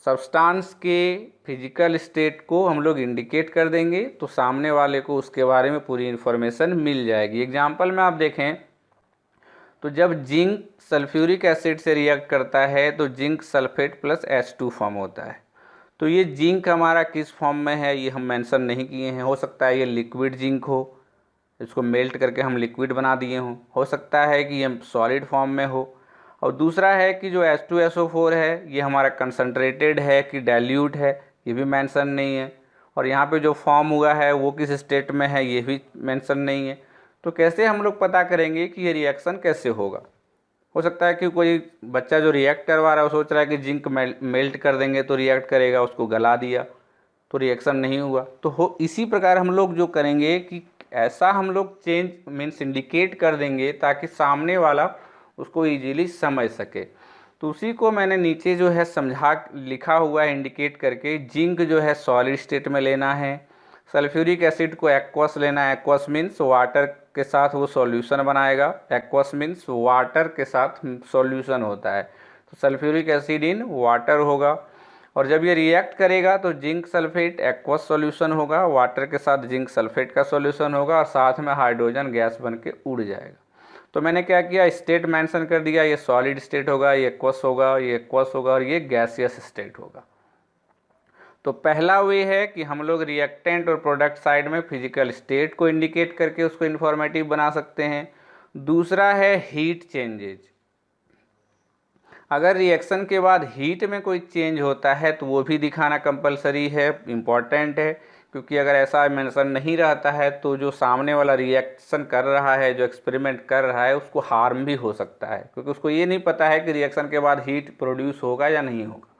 सब्सटेंस के फिजिकल स्टेट को हम लोग इंडिकेट कर देंगे, तो सामने वाले को उसके बारे में पूरी इन्फॉर्मेशन मिल जाएगी। एग्जाम्पल में आप देखें तो जब जिंक सल्फ्यूरिक एसिड से रिएक्ट करता है तो zinc sulphate plus H2 form होता है। तो ये जिंक हमारा किस फॉर्म में है ये हम मेंशन नहीं किए हैं। हो सकता है ये लिक्विड जिंक हो, इसको मेल्ट करके हम लिक्विड बना दिए हों, हो सकता है कि ये सॉलिड फॉर्म में हो, और दूसरा है कि जो H2SO4 है ये हमारा कंसनट्रेटेड है कि डाइल्यूट है, ये भी मेंशन नहीं है। और यहाँ पे जो फॉर्म हुआ है वो किस स्टेट में है ये भी मेंशन नहीं है। तो कैसे हम लोग पता करेंगे कि ये रिएक्शन कैसे होगा। हो सकता है कि कोई बच्चा जो रिएक्ट करवा रहा है वो सोच रहा है कि जिंक मेल्ट कर देंगे तो रिएक्ट करेगा, उसको गला दिया तो रिएक्शन नहीं हुआ। तो हो इसी प्रकार हम लोग जो करेंगे कि ऐसा हम लोग चेंज मीन्स इंडिकेट कर देंगे ताकि सामने वाला उसको इजीली समझ सके। तो उसी को मैंने नीचे जो है समझा लिखा हुआ है इंडिकेट करके। जिंक जो है सॉलिड स्टेट में लेना है, सल्फ्यूरिक एसिड को एक्वस लेना है। एक्वस मीन्स वाटर के साथ वो सॉल्यूशन बनाएगा, एक्वस मीन्स वाटर के साथ सॉल्यूशन होता है, तो सल्फ्यूरिक एसिड इन वाटर होगा। और जब ये रिएक्ट करेगा तो जिंक सल्फेट एक्वस सॉल्यूशन होगा, वाटर के साथ जिंक सल्फेट का सॉल्यूशन होगा और साथ में हाइड्रोजन गैस बन के उड़ जाएगा। तो मैंने क्या किया, स्टेट मेंशन कर दिया, ये सॉलिड स्टेट होगा, ये एक्वस होगा, ये एक्वस होगा और ये गैसियस स्टेट होगा। तो पहला वे है कि हम लोग रिएक्टेंट और प्रोडक्ट साइड में फिजिकल स्टेट को इंडिकेट करके उसको इंफॉर्मेटिव बना सकते हैं। दूसरा है हीट चेंजेज। अगर रिएक्शन के बाद हीट में कोई चेंज होता है तो वो भी दिखाना कंपलसरी है, इम्पॉर्टेंट है, क्योंकि अगर ऐसा मेंशन नहीं रहता है तो जो सामने वाला रिएक्शन कर रहा है, जो एक्सपेरिमेंट कर रहा है, उसको हार्म भी हो सकता है, क्योंकि उसको ये नहीं पता है कि रिएक्शन के बाद हीट प्रोड्यूस होगा या नहीं होगा।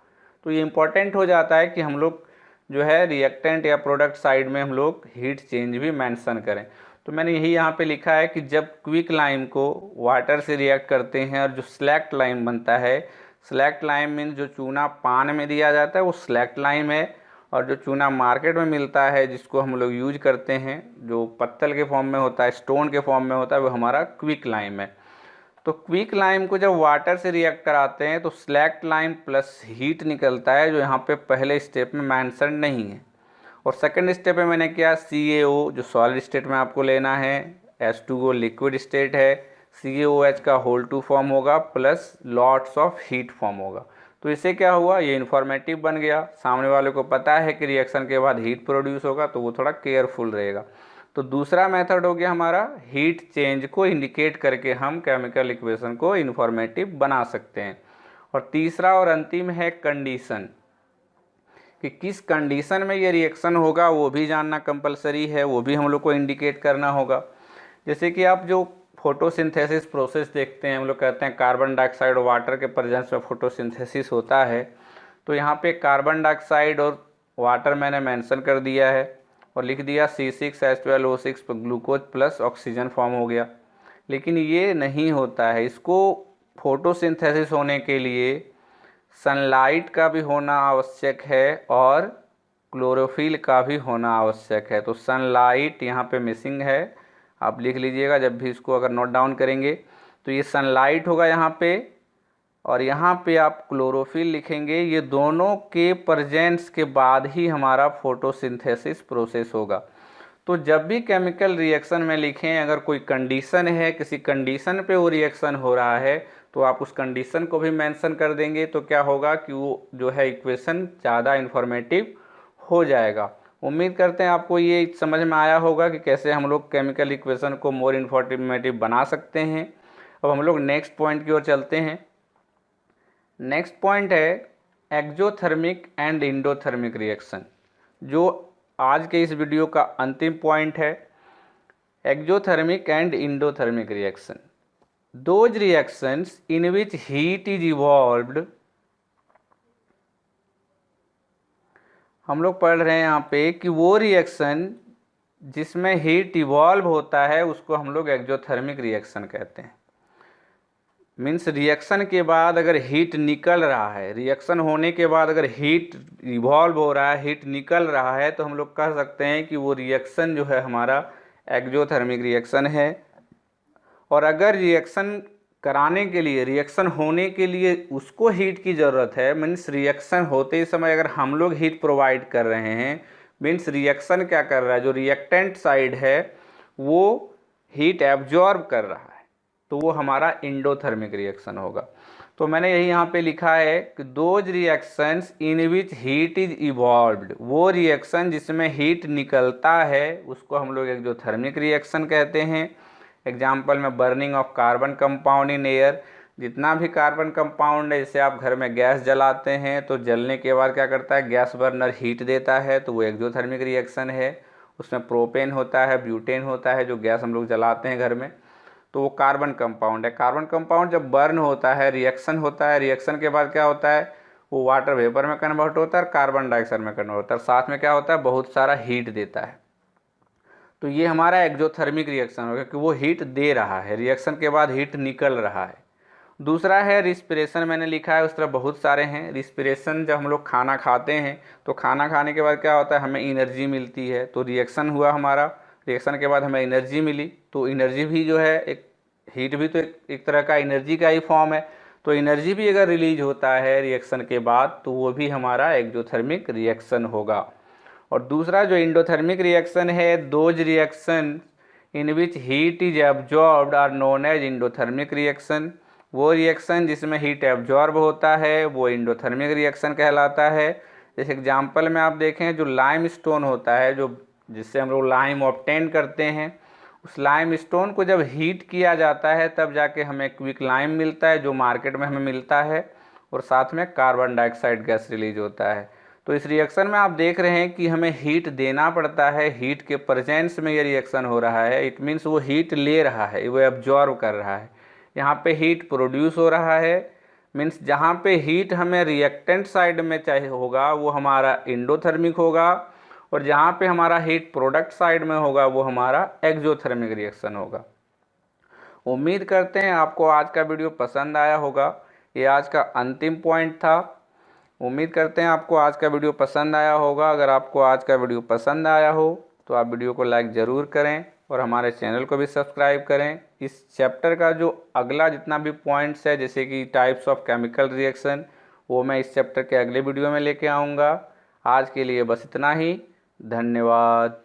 तो ये इम्पॉर्टेंट हो जाता है कि हम लोग जो है रिएक्टेंट या प्रोडक्ट साइड में हम लोग हीट चेंज भी मेंशन करें। तो मैंने यही यहाँ पे लिखा है कि जब क्विक लाइम को वाटर से रिएक्ट करते हैं और जो स्लैक्ट लाइम बनता है, स्लैक्ट लाइम मीन्स जो चूना पान में दिया जाता है वो स्लैक्ट लाइम है, और जो चूना मार्केट में मिलता है जिसको हम लोग यूज करते हैं, जो पत्तल के फॉर्म में होता है, स्टोन के फॉर्म में होता है, वो हमारा क्विक लाइम है। तो क्विक लाइम को जब वाटर से रिएक्ट कराते हैं तो स्लैक्ट लाइम प्लस हीट निकलता है, जो यहाँ पे पहले स्टेप में मेंशन नहीं है। और सेकंड स्टेप में मैंने किया CaO जो सॉलिड स्टेट में आपको लेना है, H2O लिक्विड स्टेट है, CaOH का होल 2 फॉर्म होगा plus lots of heat form होगा। तो इससे क्या हुआ, ये इन्फॉर्मेटिव बन गया, सामने वाले को पता है कि रिएक्शन के बाद हीट प्रोड्यूस होगा तो वो थोड़ा केयरफुल रहेगा। तो दूसरा मेथड हो गया हमारा हीट चेंज को इंडिकेट करके हम केमिकल इक्वेशन को इन्फॉर्मेटिव बना सकते हैं। और तीसरा और अंतिम है कंडीशन, कि किस कंडीशन में ये रिएक्शन होगा वो भी जानना कंपलसरी है, वो भी हम लोग को इंडिकेट करना होगा। जैसे कि आप जो फोटोसिंथेसिस प्रोसेस देखते हैं, हम लोग कहते हैं कार्बन डाइऑक्साइड और वाटर के प्रेजेंस में फोटोसिंथेसिस होता है, तो यहाँ पे कार्बन डाइऑक्साइड और वाटर मैंने मेंशन कर दिया है और लिख दिया C6H12O6 glucose plus oxygen form हो गया। लेकिन ये नहीं होता है, इसको फोटोसिंथेसिस होने के लिए सनलाइट का भी होना आवश्यक है और क्लोरोफिल का भी होना आवश्यक है। तो सनलाइट यहाँ पे मिसिंग है, आप लिख लीजिएगा जब भी इसको अगर नोट डाउन करेंगे। तो ये सनलाइट होगा यहाँ पे, और यहाँ पे आप क्लोरोफिल लिखेंगे। ये दोनों के प्रेजेंस के बाद ही हमारा फोटोसिंथेसिस प्रोसेस होगा। तो जब भी केमिकल रिएक्शन में लिखें, अगर कोई कंडीशन है, किसी कंडीशन पे वो रिएक्शन हो रहा है, तो आप उस कंडीशन को भी मेंशन कर देंगे। तो क्या होगा कि वो जो है इक्वेशन ज़्यादा इन्फॉर्मेटिव हो जाएगा। उम्मीद करते हैं आपको ये समझ में आया होगा कि कैसे हम लोग केमिकल इक्वेशन को मोर इन्फॉर्मेटिव बना सकते हैं। अब हम लोग नेक्स्ट पॉइंट की ओर चलते हैं। नेक्स्ट पॉइंट है एक्जोथर्मिक एंड इंडोथर्मिक रिएक्शन, जो आज के इस वीडियो का अंतिम पॉइंट है। Exothermic and endothermic reaction, those reactions in which heat is evolved. हम लोग पढ़ रहे हैं यहाँ पे कि वो रिएक्शन जिसमें हीट इवॉल्व होता है उसको हम लोग एक्जोथर्मिक रिएक्शन कहते हैं। मीन्स रिएक्शन के बाद अगर हीट निकल रहा है, रिएक्शन होने के बाद अगर हीट इवॉल्व हो रहा है, हीट निकल रहा है, तो हम लोग कह सकते हैं कि वो रिएक्शन जो है हमारा एक्जोथर्मिक रिएक्शन है। और अगर रिएक्शन कराने के लिए, रिएक्शन होने के लिए उसको हीट की ज़रूरत है। मीन्स रिएक्शन होते समय अगर हम लोग हीट प्रोवाइड कर रहे हैं, मीन्स रिएक्शन क्या कर रहा है, जो रिएक्टेंट साइड है वो हीट एब्जॉर्ब कर रहा है, तो वो हमारा एंडोथर्मिक रिएक्शन होगा। तो मैंने यही यहाँ पे लिखा है कि those reactions in which heat is evolved, वो रिएक्शन जिसमें हीट निकलता है उसको हम लोग एक्सोथर्मिक रिएक्शन कहते हैं। एग्जाम्पल में burning of carbon compound in air, जितना भी कार्बन कंपाउंड है, जैसे आप घर में गैस जलाते हैं तो जलने के बाद क्या करता है, गैस बर्नर हीट देता है, तो वो एक्सोथर्मिक रिएक्शन है। उसमें प्रोपेन होता है, ब्यूटेन होता है, जो गैस हम लोग जलाते हैं घर में, तो वो कार्बन कंपाउंड है। कार्बन कंपाउंड जब बर्न होता है, रिएक्शन होता है, रिएक्शन के बाद क्या होता है, वो वाटर वेपर में कन्वर्ट होता है और कार्बन डाइऑक्साइड में कन्वर्ट होता है, साथ में क्या होता है, बहुत सारा हीट देता है। तो ये हमारा एक्सोथर्मिक रिएक्शन होगा क्योंकि वो हीट दे रहा है, रिएक्शन के बाद हीट निकल रहा है। दूसरा है रिस्पिरेशन, मैंने लिखा है, उस तरह बहुत सारे हैं। रिस्पिरेशन, जब हम लोग खाना खाते हैं तो खाना खाने के बाद क्या होता है, हमें एनर्जी मिलती है, तो रिएक्शन हुआ हमारा, रिएक्शन के बाद हमें एनर्जी मिली, तो एनर्जी भी जो है एक हीट भी तो एक तरह का एनर्जी का ही फॉर्म है, तो एनर्जी भी अगर रिलीज होता है रिएक्शन के बाद तो वो भी हमारा एक्सोथर्मिक रिएक्शन होगा। और दूसरा जो एंडोथर्मिक रिएक्शन है, those reaction in which heat is absorbed are known as endothermic reaction, वो रिएक्शन जिसमें हीट एब्जॉर्ब होता है वो एंडोथर्मिक रिएक्शन कहलाता है। जैसे एग्जांपल में आप देखें, जो लाइम स्टोन होता है, जो जिससे हम लोग लाइम ऑब्टेन करते हैं, उस लाइम स्टोन को जब हीट किया जाता है तब जाके हमें क्विक लाइम मिलता है, जो मार्केट में हमें मिलता है, और साथ में कार्बन डाइऑक्साइड गैस रिलीज होता है। तो इस रिएक्शन में आप देख रहे हैं कि हमें हीट देना पड़ता है, हीट के प्रेजेंस में ये रिएक्शन हो रहा है, इट मीन्स वो हीट ले रहा है, वो एब्जॉर्ब कर रहा है। यहाँ पे हीट प्रोड्यूस हो रहा है, मीन्स जहाँ पे हीट हमें रिएक्टेंट साइड में चाहिए होगा वो हमारा एंडोथर्मिक होगा, और जहाँ पे हमारा हीट प्रोडक्ट साइड में होगा वो हमारा एक्सोथर्मिक रिएक्शन होगा। उम्मीद करते हैं आपको आज का वीडियो पसंद आया होगा। ये आज का अंतिम पॉइंट था। उम्मीद करते हैं आपको आज का वीडियो पसंद आया होगा। अगर आपको आज का वीडियो पसंद आया हो तो आप वीडियो को लाइक ज़रूर करें और हमारे चैनल को भी सब्सक्राइब करें। इस चैप्टर का जो अगला जितना भी पॉइंट्स है, जैसे कि टाइप्स ऑफ केमिकल रिएक्शन, वो मैं इस चैप्टर के अगले वीडियो में लेके आऊँगा। आज के लिए बस इतना ही। धन्यवाद।